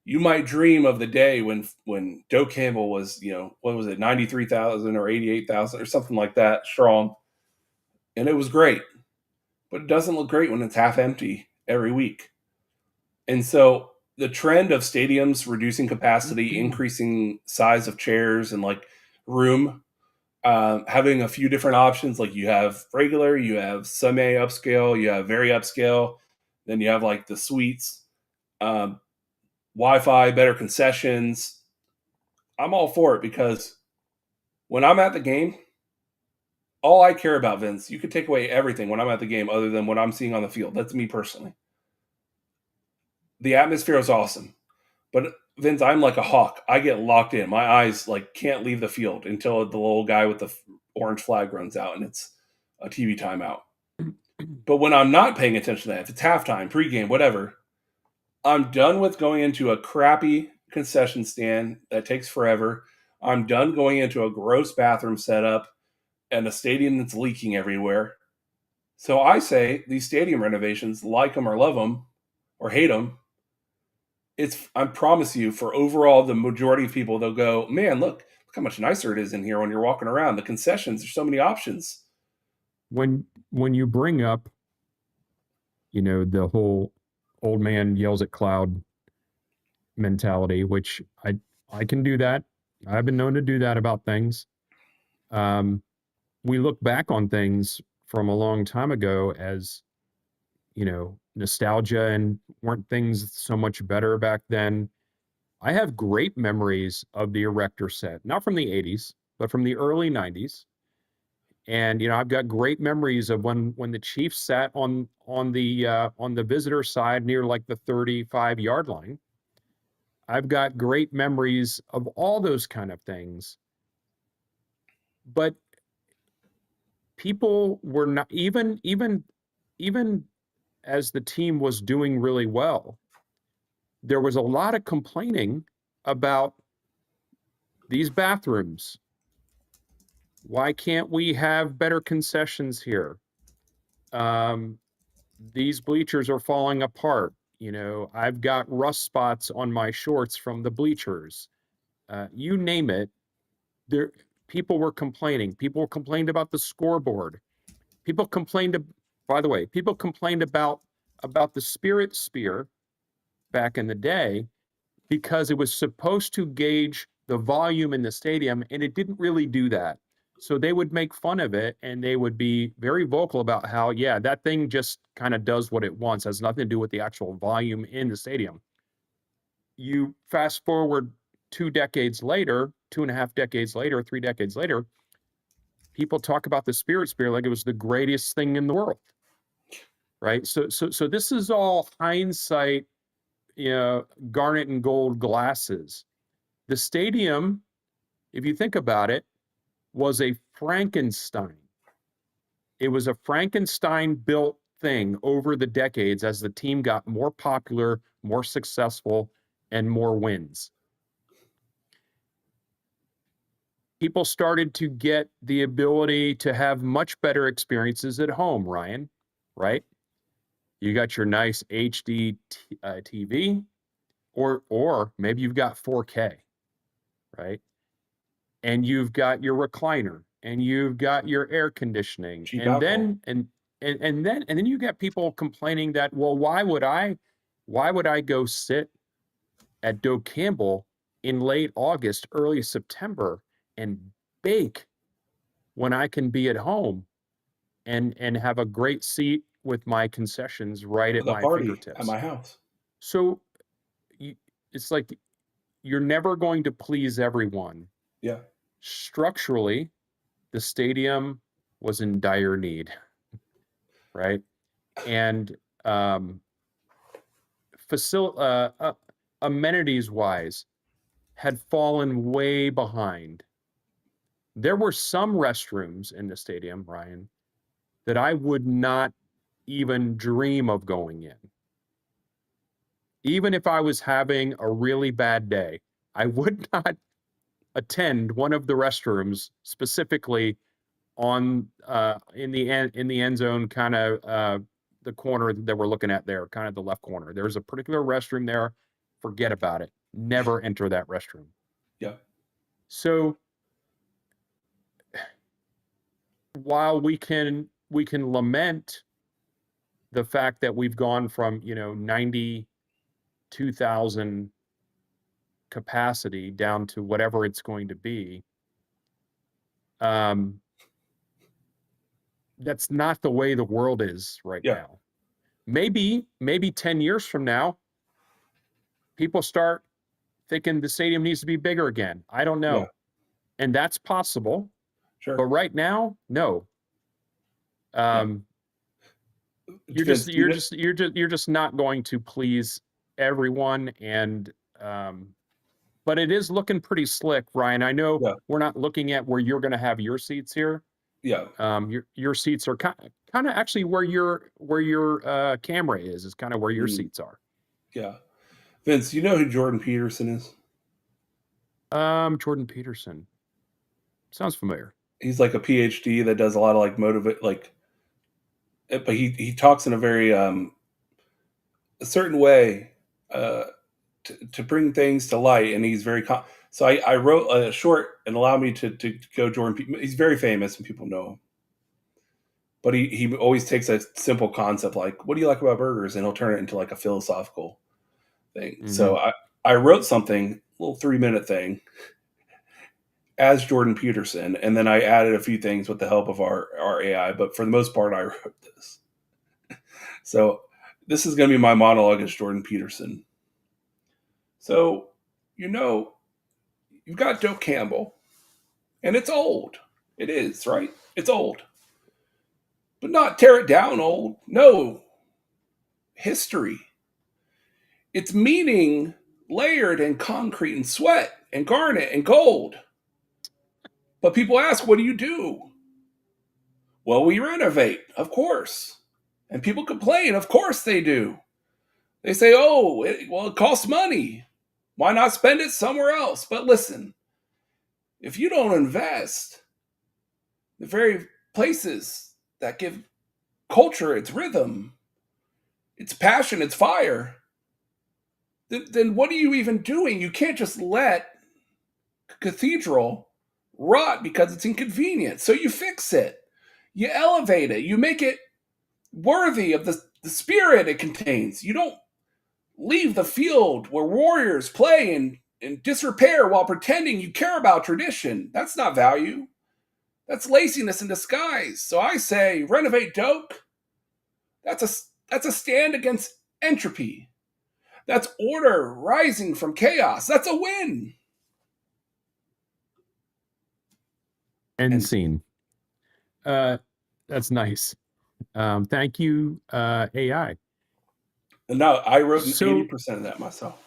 You might dream of the day when Joe Campbell was, what was it, 93,000 or 88,000 or something like that strong. And it was great, but it doesn't look great when it's half empty every week. And so the trend of stadiums reducing capacity, increasing size of chairs and like room, having a few different options, like you have regular, you have semi upscale, you have very upscale, then you have like the suites, um, Wi-Fi, better concessions. I'm all for it because when I'm at the game, all I care about, Vince, you could take away everything when I'm at the game other than what I'm seeing on the field. That's me personally. The atmosphere is awesome. But Vince, I'm like a hawk. I get locked in. My eyes like can't leave the field until the little guy with the orange flag runs out and it's a TV timeout. But when I'm not paying attention to that, if it's halftime, pregame, whatever, I'm done with going into a crappy concession stand that takes forever. I'm done going into a gross bathroom setup and a stadium that's leaking everywhere. So I say these stadium renovations, like them or love them or hate them, I promise you, for overall the majority of people, they'll go, man, look how much nicer it is in here when you're walking around. The concessions, there's so many options. When you bring up, the whole old man yells at cloud mentality, which I can do that. I've been known to do that about things. We look back on things from a long time ago as, nostalgia, and weren't things so much better back then? I have great memories of the erector set, not from the 80s, but from the early 90s. And I've got great memories of when the Chiefs sat on the visitor side near like the 35-yard line. I've got great memories of all those kind of things. But people were not, even as the team was doing really well, there was a lot of complaining about these bathrooms. Why can't we have better concessions here? These bleachers are falling apart. I've got rust spots on my shorts from the bleachers. You name it. There, people were complaining. People complained about the scoreboard. People complained, by the way, people complained about the Spirit Spear back in the day because it was supposed to gauge the volume in the stadium, and it didn't really do that. So they would make fun of it, and they would be very vocal about how, yeah, that thing just kind of does what it wants, has nothing to do with the actual volume in the stadium. You fast forward 2 decades later, 2.5 decades later, 3 decades later, people talk about the Spirit Spear like it was the greatest thing in the world, right? So this is all hindsight, garnet and gold glasses. The stadium, if you think about it, was a Frankenstein. It was a Frankenstein built thing over the decades as the team got more popular, more successful, and more wins. People started to get the ability to have much better experiences at home, Ryan, right? You got your nice HD TV, or maybe you've got 4K, right? And you've got your recliner, and you've got your air conditioning, Cheap and alcohol. then you get people complaining that, well, why would I go sit at Doak Campbell in late August, early September, and bake when I can be at home and have a great seat with my concessions right at With a my party at fingertips? my house. So it's like you're never going to please everyone. Yeah. Structurally, the stadium was in dire need, right? And amenities wise had fallen way behind. There were some restrooms in the stadium, Ryan, that I would not even dream of going in. Even if I was having a really bad day, I would not attend one of the restrooms specifically on in the end zone, kind of the corner that we're looking at there, kind of the left corner. There's a particular restroom there. Forget about it. Never enter that restroom. Yeah. So while we can lament the fact that we've gone from 92,000 capacity down to whatever it's going to be, that's not the way the world is right Yeah. now. Maybe 10 years from now, people start thinking the stadium needs to be bigger again. I don't know. Yeah. And that's possible. Sure. But right now, no. You're Vince, just not going to please everyone. And but it is looking pretty slick, Ryan. I know Yeah. we're not looking at where you're going to have your seats here. Yeah. Your seats are kind of actually where your camera is kind of where your seats are. Yeah. Vince, you know who Jordan Peterson is? Jordan Peterson. Sounds familiar. He's like a PhD that does a lot of like motivate, like, but he talks in a very a certain way uh, to bring things to light, and he's very. So I wrote a short and allowed me to go Jordan. He's very famous and people know him, but he always takes a simple concept like, "What do you like about burgers?" and he'll turn it into like a philosophical thing. Mm-hmm. So I wrote something, a little 3-minute thing, as Jordan Peterson, and then I added a few things with the help of our AI. But for the most part, I wrote this. So this is going to be my monologue as Jordan Peterson. So, you know, you've got Doak Campbell, and it's old. It is, right? It's old. But not tear it down old. No. History. It's meaning layered in concrete and sweat and garnet and gold. But people ask, what do you do? Well, we renovate, of course. And people complain, of course they do. They say, oh, it costs money. Why not spend it somewhere else? But listen, if you don't invest, the very places that give culture its rhythm, its passion, its fire, then what are you even doing? You can't just let cathedral rot because it's inconvenient. So you fix it, you elevate it, you make it worthy of the spirit it contains. You don't leave the field where warriors play in disrepair while pretending you care about tradition. That's not value. That's laziness in disguise. So I say, renovate Doak. That's a stand against entropy. That's order rising from chaos. That's a win. End And scene. That's nice. Thank you, AI. now I wrote an So 80% of that myself.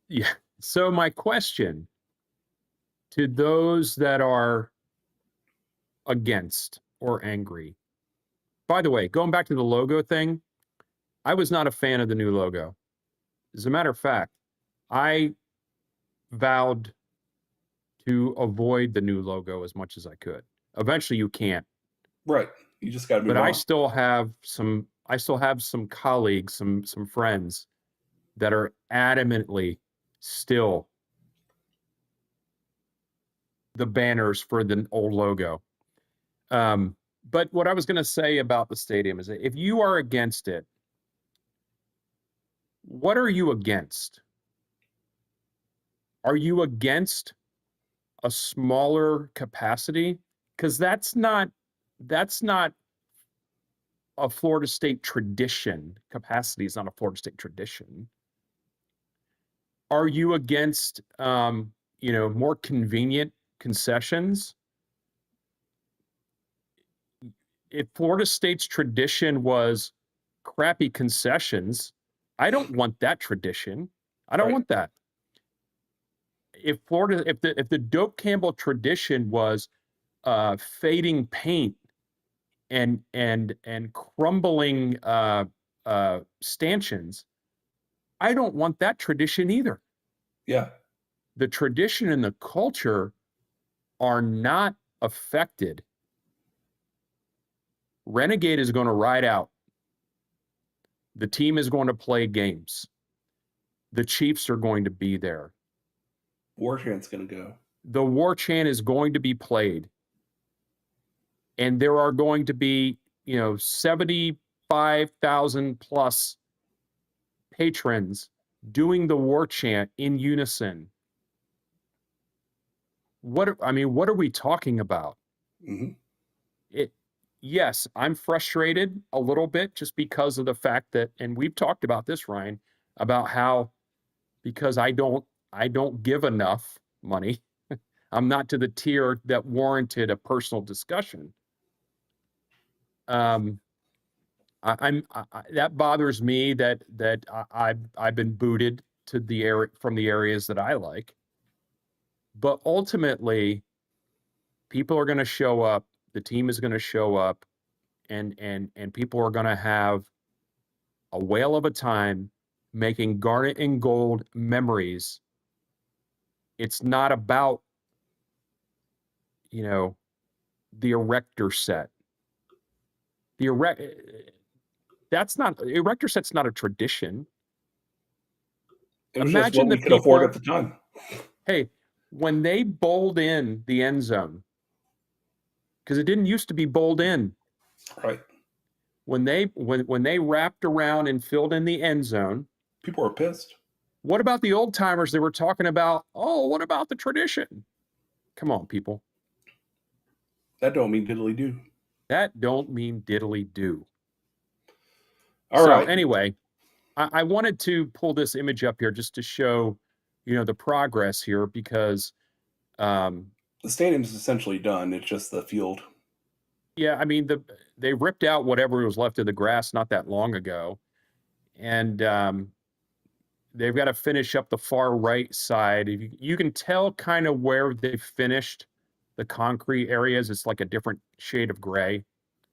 yeah. So my question to those that are against or angry. By the way, going back to the logo thing, I was not a fan of the new logo. As a matter of fact, I vowed to avoid the new logo as much as I could. Eventually you can't. Right. You just got to But move on. I still have some colleagues, some friends that are adamantly still the banners for the old logo. But what I was going to say about the stadium is that if you are against it, what are you against? Are you against a smaller capacity? Because that's not a Florida State tradition. Capacity is not a Florida State tradition. Are you against more convenient concessions? If Florida State's tradition was crappy concessions, I don't want that tradition. I don't Right. want that. If the Doak Campbell tradition was fading paint and crumbling stanchions, I don't want that tradition either. Yeah. The tradition and the culture are not affected. Renegade is going to ride out. The team is going to play games. The Chiefs are going to be there. War Chant's going to go. The war chant is going to be played. And there are going to be, 75,000 plus patrons doing the war chant in unison. What are we talking about? Mm-hmm. Yes, I'm frustrated a little bit just because of the fact that, and we've talked about this, Ryan, about how because I don't give enough money, I'm not to the tier that warranted a personal discussion. Um, that bothers me that I've been booted to the area from the areas that I like, but ultimately, people are going to show up. The team is going to show up, and people are going to have a whale of a time making garnet and gold memories it's not about, the erector set. The erector set's not a tradition. It was just Imagine what the we could afford at people, the time. hey, when they bowled in the end zone, because it didn't used to be bowled in. Right. When they wrapped around and filled in the end zone, people were pissed. What about the old timers that were talking about, oh, what about the tradition? Come on, people. That don't mean diddly do. That don't mean diddly do. All right. Anyway, I wanted to pull this image up here just to show, the progress here because the stadium is essentially done. It's just the field. Yeah, I mean they ripped out whatever was left of the grass not that long ago, and they've got to finish up the far right side. You can tell kind of where they've finished the concrete areas. It's like a different shade of gray,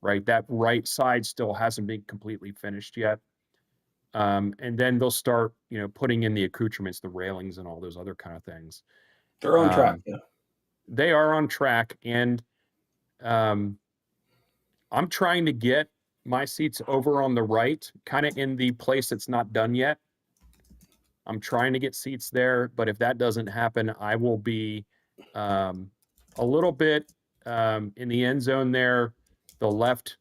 right? That right side still hasn't been completely finished yet. And then they'll start, putting in the accoutrements, the railings, and all those other kind of things. They're on track. Yeah. They are on track, and I'm trying to get my seats over on the right, kind of in the place that's not done yet. I'm trying to get seats there, but if that doesn't happen, I will be a little bit in the end zone there, the left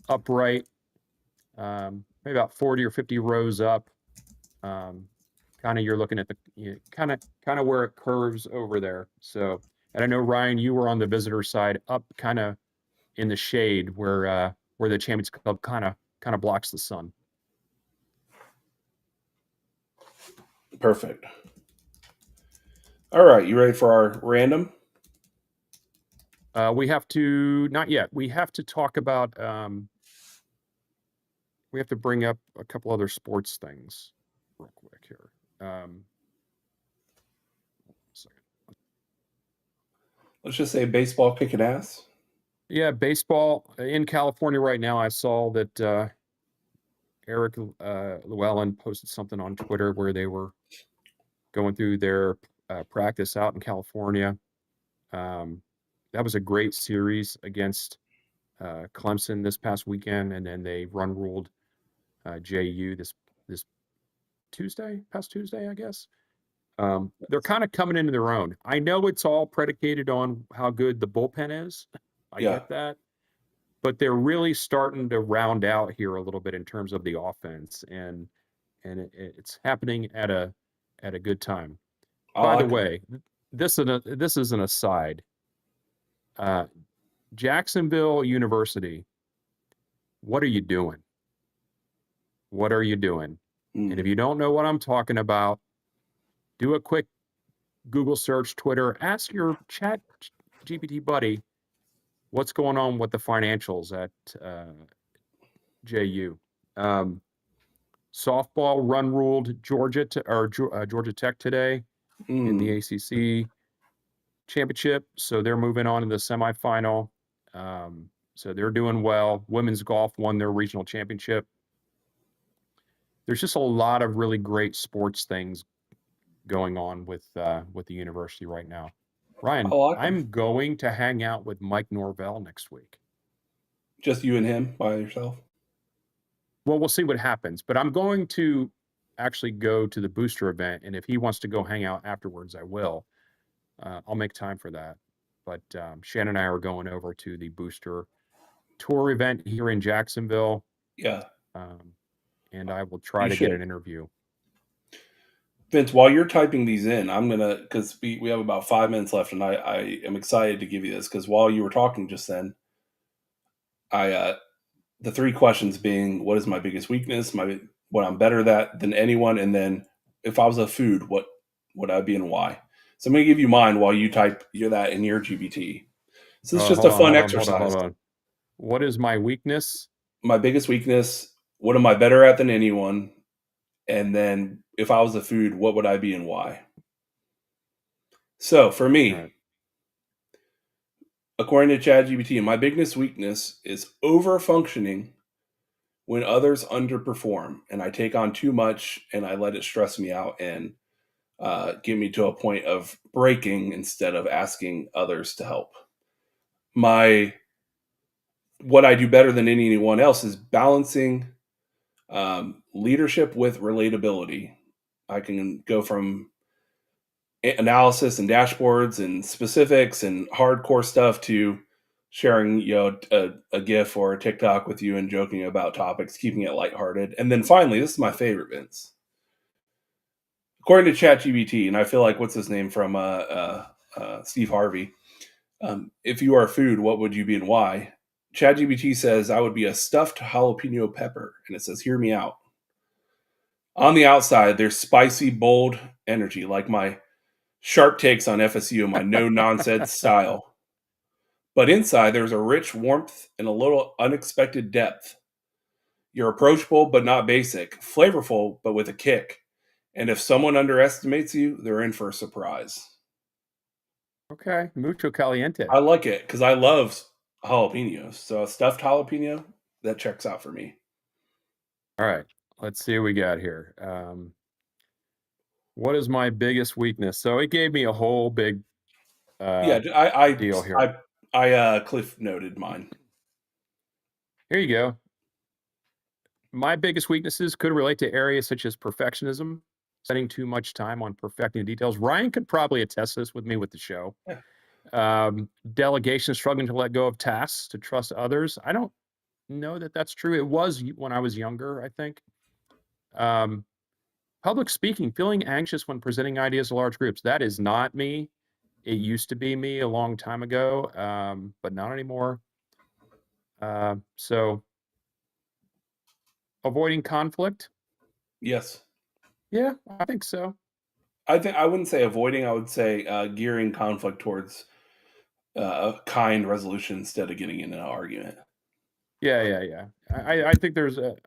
upright, maybe about 40 or 50 rows up. Kind of you're looking at the kind of where it curves over there. So, and I know Ryan, you were on the visitor side, up kind of in the shade where the Champions Club kind of blocks the sun. Perfect. All right, you ready for our random? We have to, not yet. We have to talk about, we have to bring up a couple other sports things real quick here. Let's just say baseball kicking ass. Yeah, baseball in California right now. I saw that Eric Llewellyn posted something on Twitter where they were going through their practice out in California. That was a great series against Clemson this past weekend, and then they run ruled JU this past Tuesday, I guess. They're kind of coming into their own. I know it's all predicated on how good the bullpen is. I get that. But they're really starting to round out here a little bit in terms of the offense, and it's happening at a good time. By the way, this is an aside. Jacksonville University, what are you doing? What are you doing? And if you don't know what I'm talking about, do a quick Google search, Twitter, ask your chat GPT buddy what's going on with the financials at JU. Softball run ruled Georgia Tech today in the ACC championship, so they're moving on to the semifinal. So they're doing well. Women's golf won their regional championship. There's just a lot of really great sports things going on with the university right now. Ryan, I'm going to hang out with Mike Norvell next week. Just you and him by yourself? Well, we'll see what happens, but I'm going to actually go to the booster event, and if he wants to go hang out afterwards, I will. I'll make time for that. But Shannon and I are going over to the booster tour event here in Jacksonville. Yeah. And I will try to get an interview. Vince, while you're typing these in, I'm going to, because we have about 5 minutes left, and I am excited to give you this, because while you were talking just then, the 3 questions being, what is my biggest weakness, what I'm better at than anyone, and then if I was a food, what would I be and why? So I'm going to give you mine while you type that in your GPT. So it's just a fun exercise. Hold on. What is my weakness? My biggest weakness, what am I better at than anyone? And then if I was a food, what would I be and why? So for me, according to ChatGPT, my biggest weakness is over-functioning when others underperform, and I take on too much and I let it stress me out, and get me to a point of breaking instead of asking others to help. My What I do better than anyone else is balancing leadership with relatability. I can go from analysis and dashboards and specifics and hardcore stuff to sharing, a GIF or a TikTok with you and joking about topics, keeping it lighthearted. And then finally, this is my favorite, Vince. According to ChatGPT, and I feel like what's his name from Steve Harvey. If you are food, what would you be and why? ChatGPT says I would be a stuffed jalapeno pepper, and it says, "Hear me out." On the outside, there's spicy, bold energy, like my sharp takes on FSU and my no nonsense style. But inside, there's a rich warmth and a little unexpected depth. You're approachable, but not basic, flavorful, but with a kick. And if someone underestimates you, they're in for a surprise. Okay, mucho caliente. I like it because I love jalapenos. So a stuffed jalapeno, that checks out for me. All right, let's see what we got here. What is my biggest weakness? So it gave me a whole big Yeah, deal here. I cliff noted mine. Here you go. My biggest weaknesses could relate to areas such as perfectionism, spending too much time on perfecting the details. Ryan could probably attest this with me with the show. Yeah. Delegation, struggling to let go of tasks, to trust others. I don't know that that's true. It was when I was younger, I think. Public speaking, feeling anxious when presenting ideas to large groups. That is not me. It used to be me a long time ago, but not anymore. So avoiding conflict. Yes. Yeah, I think so. I wouldn't say avoiding. I would say gearing conflict towards a kind resolution instead of getting in an argument. Yeah. I think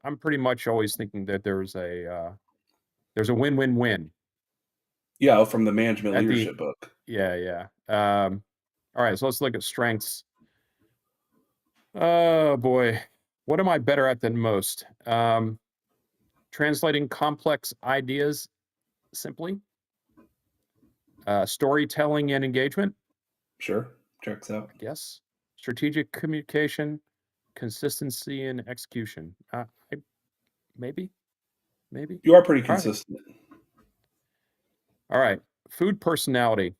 I'm pretty much always thinking that there's a win-win-win Yeah, from the management at the leadership book. yeah. All right, so let's look at strengths. Oh boy, what am I better at than most? Translating complex ideas simply. Storytelling and engagement, Sure, checks out. I guess. Strategic communication, consistency and execution. I, maybe, maybe. You are pretty All right. consistent. All right. Food personality.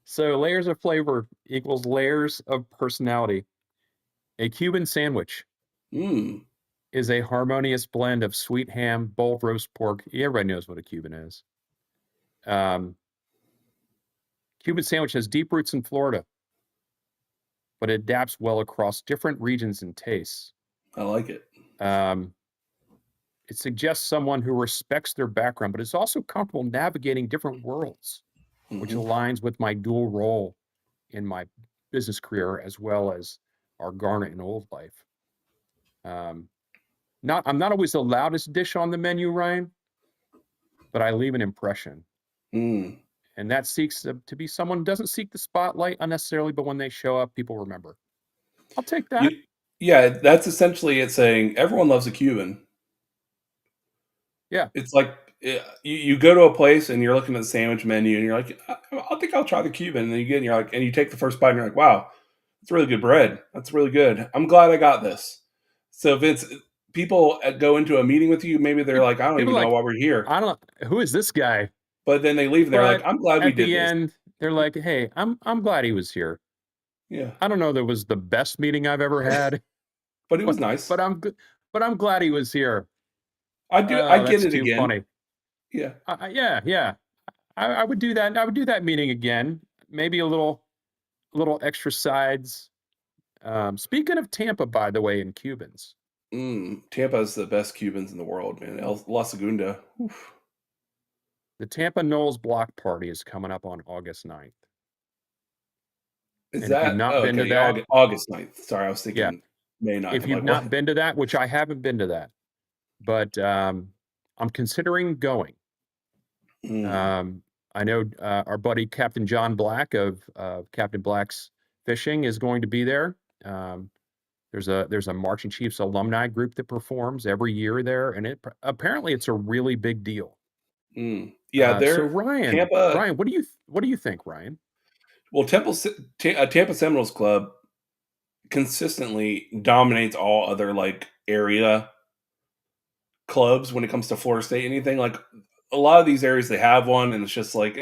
So layers of flavor equals layers of personality. A Cuban sandwich Mm, is a harmonious blend of sweet ham, bold roast pork. Everybody knows what a Cuban is. Um, Cuban sandwich has deep roots in Florida, but it adapts well across different regions and tastes. I like it. Um, it suggests someone who respects their background, but is also comfortable navigating different worlds, which Hmm. aligns with my dual role in my business career as well as our Garnet and Old life. I'm not always the loudest dish on the menu, Ryan, but I leave an impression. Mm. And that seeks to be someone who doesn't seek the spotlight unnecessarily, but when they show up, people remember. I'll take that. You, yeah, that's essentially it saying everyone loves a Cuban. Yeah. It's like you go to a place and you're looking at the sandwich menu and you're like, I think I'll try the Cuban. And then you get and you're like, and you take the first bite and you're like, wow, it's really good bread. That's really good. I'm glad I got this. So Vince, people go into a meeting with you, maybe they're like, I don't People even are know like, why we're here. I don't who is this guy? But then they leave and they're like, But I'm glad we at did the this. end, they're like, hey, I'm glad he was here. Yeah. I don't know that was the best meeting I've ever had, But it was but nice. but I'm good. But I'm glad he was here. I Oh, get that's it too again. funny. Yeah. Yeah. I would do that. I would do that meeting again. Maybe a little extra sides. Speaking of Tampa, by the way, in Cubans, Tampa is the best Cubans in the world, man. La Segunda. Oof. the Tampa Knowles Block Party is coming up on August 9th. Is And if you've that not oh, been to okay? that, August 9th. Sorry, I was yeah, thinking May 9th. if I'm you've like, what? not been to that, which I haven't been to that, but I'm considering going. Mm, Um, I know our buddy Captain John Black of Captain Black's Fishing is going to be there. Um, There's a Marching Chiefs alumni group that performs every year there, and apparently it's a really big deal. Yeah, So they're Ryan, Tampa. what do you think, Ryan? Well, Tampa Seminoles Club consistently dominates all other like area clubs when it comes to Florida State. Anything like a lot of these areas, they have one, and it's just like,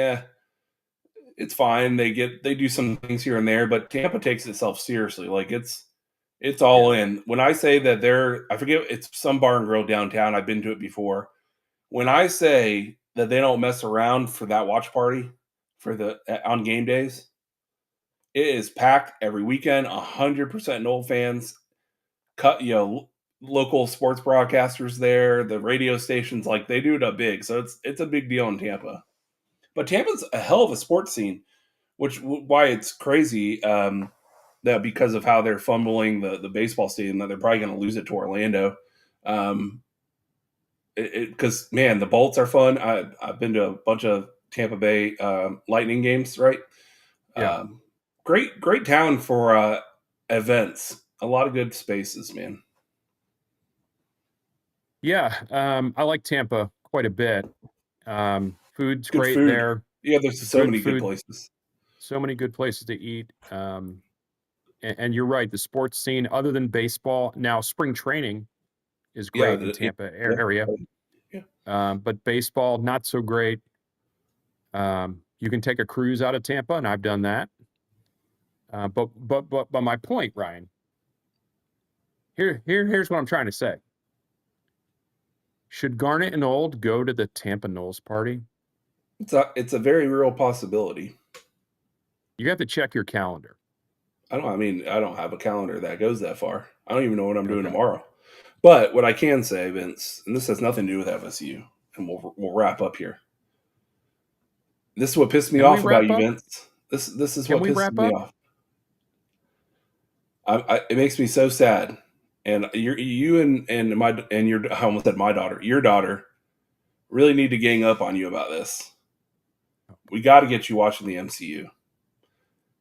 it's fine. They do some things here and there, but Tampa takes itself seriously. Like it's all Yeah, in. When I say that I forget, it's some bar and grill downtown. I've been to it before. When I say that they don't mess around for that watch party for the on game days, it is packed every weekend. 100% Noel fans. Cut local sports broadcasters there. The radio stations, like, they do it up big, so it's a big deal in Tampa. But Tampa's a hell of a sports scene, which why it's crazy, that because of how they're fumbling the baseball stadium, that they're probably going to lose it to Orlando. Um, because man, the Bolts are fun. I've been to a bunch of Tampa Bay Lightning games, right? yeah, Great town for events. A lot of good spaces, man. yeah. I like Tampa quite a bit. Food's Good great food. there. Yeah, there's so Good many good food, places. so many good places to eat. And you're right, the sports scene, other than baseball, now spring training is Yeah, great in Tampa yeah, area, yeah. but baseball not so great. You can take a cruise out of Tampa, and I've done that. But my point, Ryan, here's what I'm trying to say. Should Garnet and Old go to the Tampa Knowles party? It's a very real possibility. You have to check your calendar. I don't have a calendar that goes that far. I don't even know what I'm doing Okay. tomorrow. But what I can say, Vince, and this has nothing to do with FSU, and we'll wrap up here. This is what pissed me Can we off about wrap you, up? Vince. This is Can what we pisses wrap me up? off. It makes me so sad. And you and your I almost said my daughter, your daughter, really need to gang up on you about this. We got to get you watching the MCU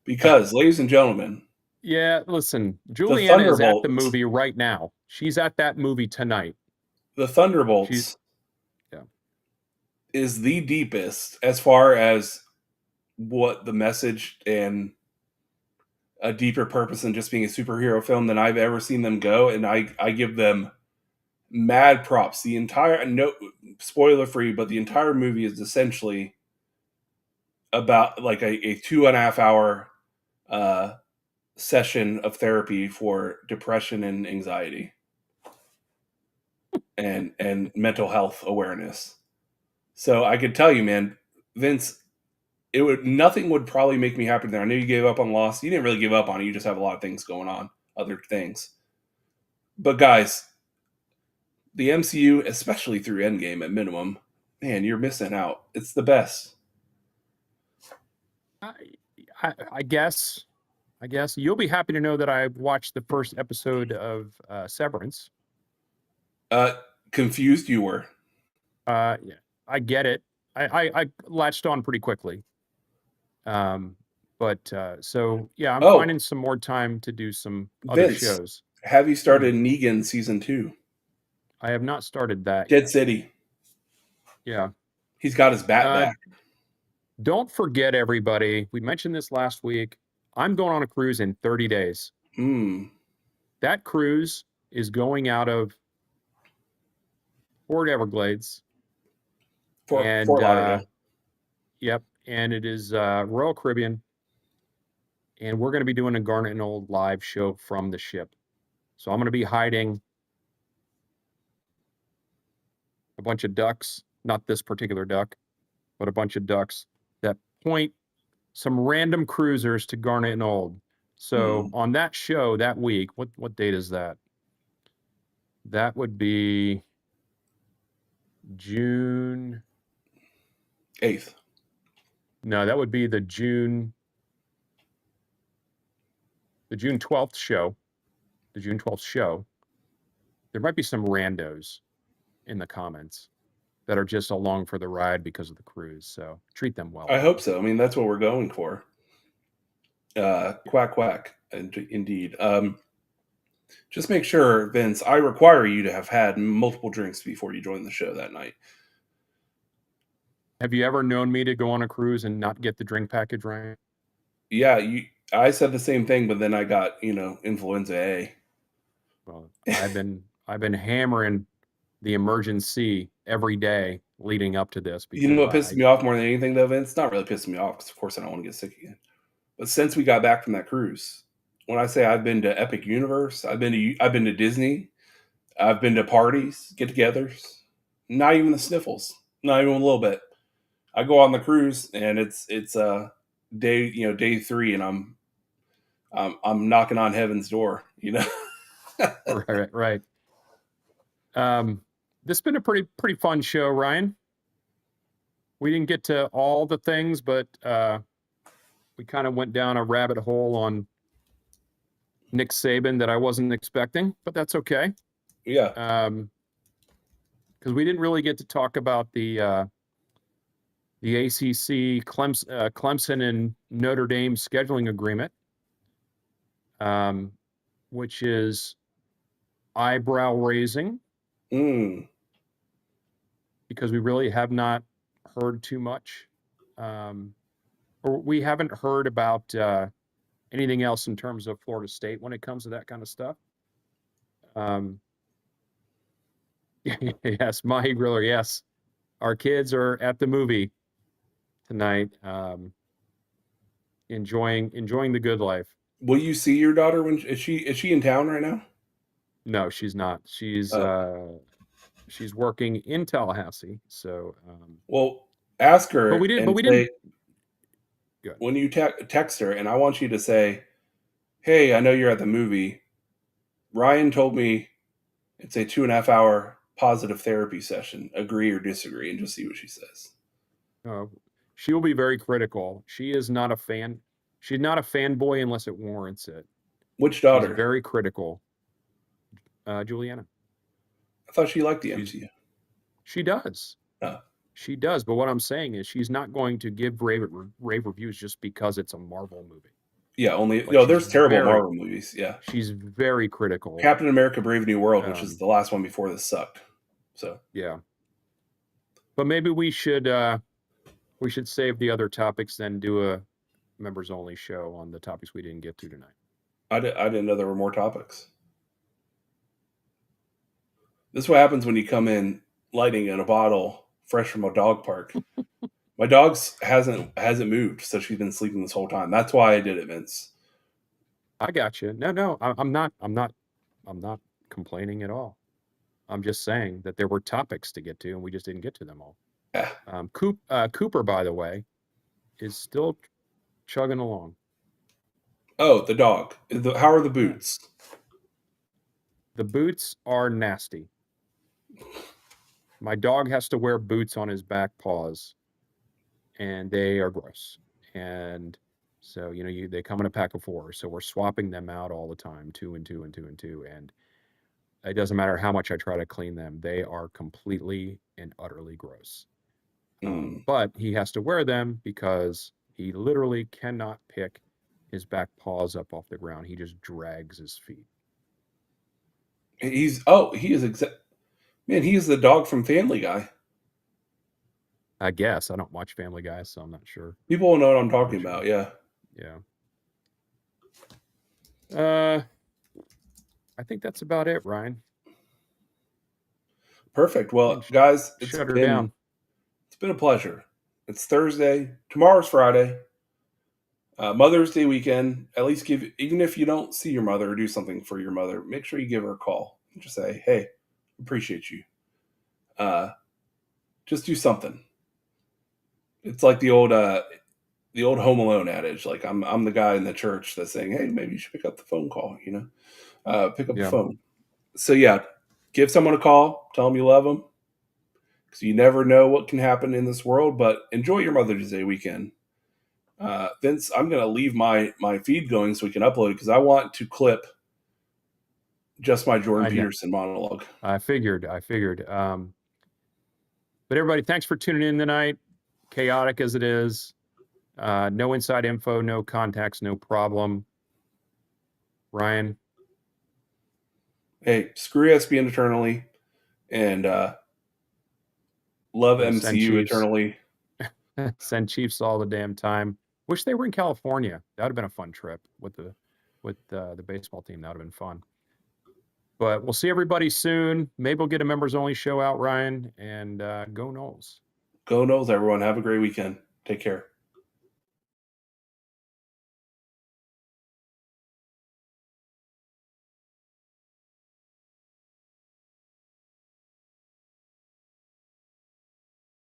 because, ladies and gentlemen, Yeah, listen, the Juliana is at the Thunderbolts, movie right now. She's at that movie tonight. the She, Thunderbolts yeah, is the deepest as far as what the message and a deeper purpose than just being a superhero film than I've ever seen them go, and I give them mad props. The entire, no spoiler free, but the entire movie is essentially about like a 2.5 hour uh, session of therapy for depression and anxiety and mental health awareness. So I could tell you, man, Vince, it would nothing would probably make me happier than I knew you gave up on Lost. You didn't really give up on it. You just have a lot of things going on, other things. But guys, the MCU, especially through Endgame at minimum, man, you're missing out. It's the best. I, I guess. I guess you'll be happy to know that I watched the first episode of Severance. Uh, Confused you were. Yeah, I get it. I latched on pretty quickly. Um, but so yeah, I'm Oh, finding some more time to do some other Vince, shows. have you Hmm. started Negan season 2? I have not started that Dead yet. City. Yeah. He's got his bat Uh, back. don't forget, everybody. We mentioned this last week. I'm going on a cruise in 30 days. Hmm. That cruise is going out of Port Everglades, Fort and Lauderdale. yep, and it is Royal Caribbean, and we're going to be doing a Garnet and Old live show from the ship. So I'm going to be hiding a bunch of ducks, not this particular duck, but a bunch of ducks that point some random cruisers to Garnet and Old. So Hmm. on that show that week, what date is that? That would be June. 8th. No, that would be the June 12th show. The June 12th show. There might be some randos in the comments that are just along for the ride because of the cruise. So treat them well. I hope so. I mean, that's what we're going for. Yeah. Quack quack. Indeed. Just make sure, Vince, I require you to have had multiple drinks before you join the show that night. Have you ever known me to go on a cruise and not get the drink package, Ryan? Yeah, I said the same thing, but then I got, influenza A. Well, I've been hammering the emergency every day leading up to this You know because what pisses me off more than anything, though, Vince? It's not really pissing me off because, of course, I don't want to get sick again. But since we got back from that cruise, when I say I've been to Epic Universe, I've been to Disney, I've been to parties, get-togethers, not even the sniffles, not even a little bit. I go on the cruise and it's day 3, and I'm knocking on heaven's door. Right. This has been a pretty fun show, Ryan. We didn't get to all the things, but we kind of went down a rabbit hole on Nick Saban that I wasn't expecting, but that's okay. Yeah. Because we didn't really get to talk about the ACC Clemson and Notre Dame scheduling agreement, which is eyebrow raising because we really have not heard too much, or we haven't heard about anything else in terms of Florida State when it comes to that kind of stuff. Yes, Mahi Griller. Yes, our kids are at the movie tonight, enjoying the good life. Will you see your daughter when is she in town right now? No, she's not. She's working in Tallahassee. So, well, ask her. But we didn't. Good. When you text her, and I want you to say, "Hey, I know you're at the movie. Ryan told me it's a 2.5 hour positive therapy session. Agree or disagree?" And just see what she says. She will be very critical. She is not a fan. She's not a fanboy unless it warrants it. Which daughter? She's very critical. Juliana. I thought she liked the MCU. She does. She does. But what I'm saying is she's not going to give rave reviews just because it's a Marvel movie. Yeah, there's terrible Marvel movies. Yeah. She's very critical. Captain America Brave New World, which is the last one before this, sucked. So yeah. But maybe we should save the other topics, then do a members only show on the topics we didn't get to tonight. I didn't know there were more topics. This is what happens when you come in lighting in a bottle fresh from a dog park. My dog hasn't moved, so she's been sleeping this whole time. That's why I did it, Vince. I got you. No, I'm not complaining at all. I'm just saying that there were topics to get to, and we just didn't get to them all. Yeah. Cooper, by the way, is still chugging along. Oh, the dog. How are the boots? The boots are nasty. My dog has to wear boots on his back paws, and they are gross. And so, they come in a pack of 4. So we're swapping them out all the time, 2 and 2 and 2 and 2. And it doesn't matter how much I try to clean them. They are completely and utterly gross. But he has to wear them because he literally cannot pick his back paws up off the ground. He just drags his feet. He is the dog from Family Guy. I guess. I don't watch Family Guy, so I'm not sure. People will know what I'm talking about, yeah. Yeah. I think that's about it, Ryan. Perfect. Well, guys, it's been a pleasure. It's Thursday. Tomorrow's Friday. Mother's Day weekend. At least even if you don't see your mother or do something for your mother, make sure you give her a call. Just say, "Hey, appreciate you." Just do something. It's like the old Home Alone adage. Like I'm the guy in the church that's saying, "Hey, maybe you should pick up the phone call." Pick up the phone. So yeah, give someone a call. Tell them you love them, because you never know what can happen in this world. But enjoy your Mother's Day weekend. Vince, I'm going to leave my feed going so we can upload it, because I want to clip just my Jordan Peterson monologue. I figured. But everybody, thanks for tuning in tonight. Chaotic as it is. No inside info, no contacts, no problem. Ryan, Hey, screw ESPN eternally, and love Go send MCU Chiefs. eternally. Send Chiefs all the damn time. Wish they were in California. That would have been a fun trip with the baseball team. That would have been fun. But we'll see everybody soon. Maybe we'll get a members only show out, Ryan, and go Knowles. Go Knowles, everyone. Have a great weekend. Take care.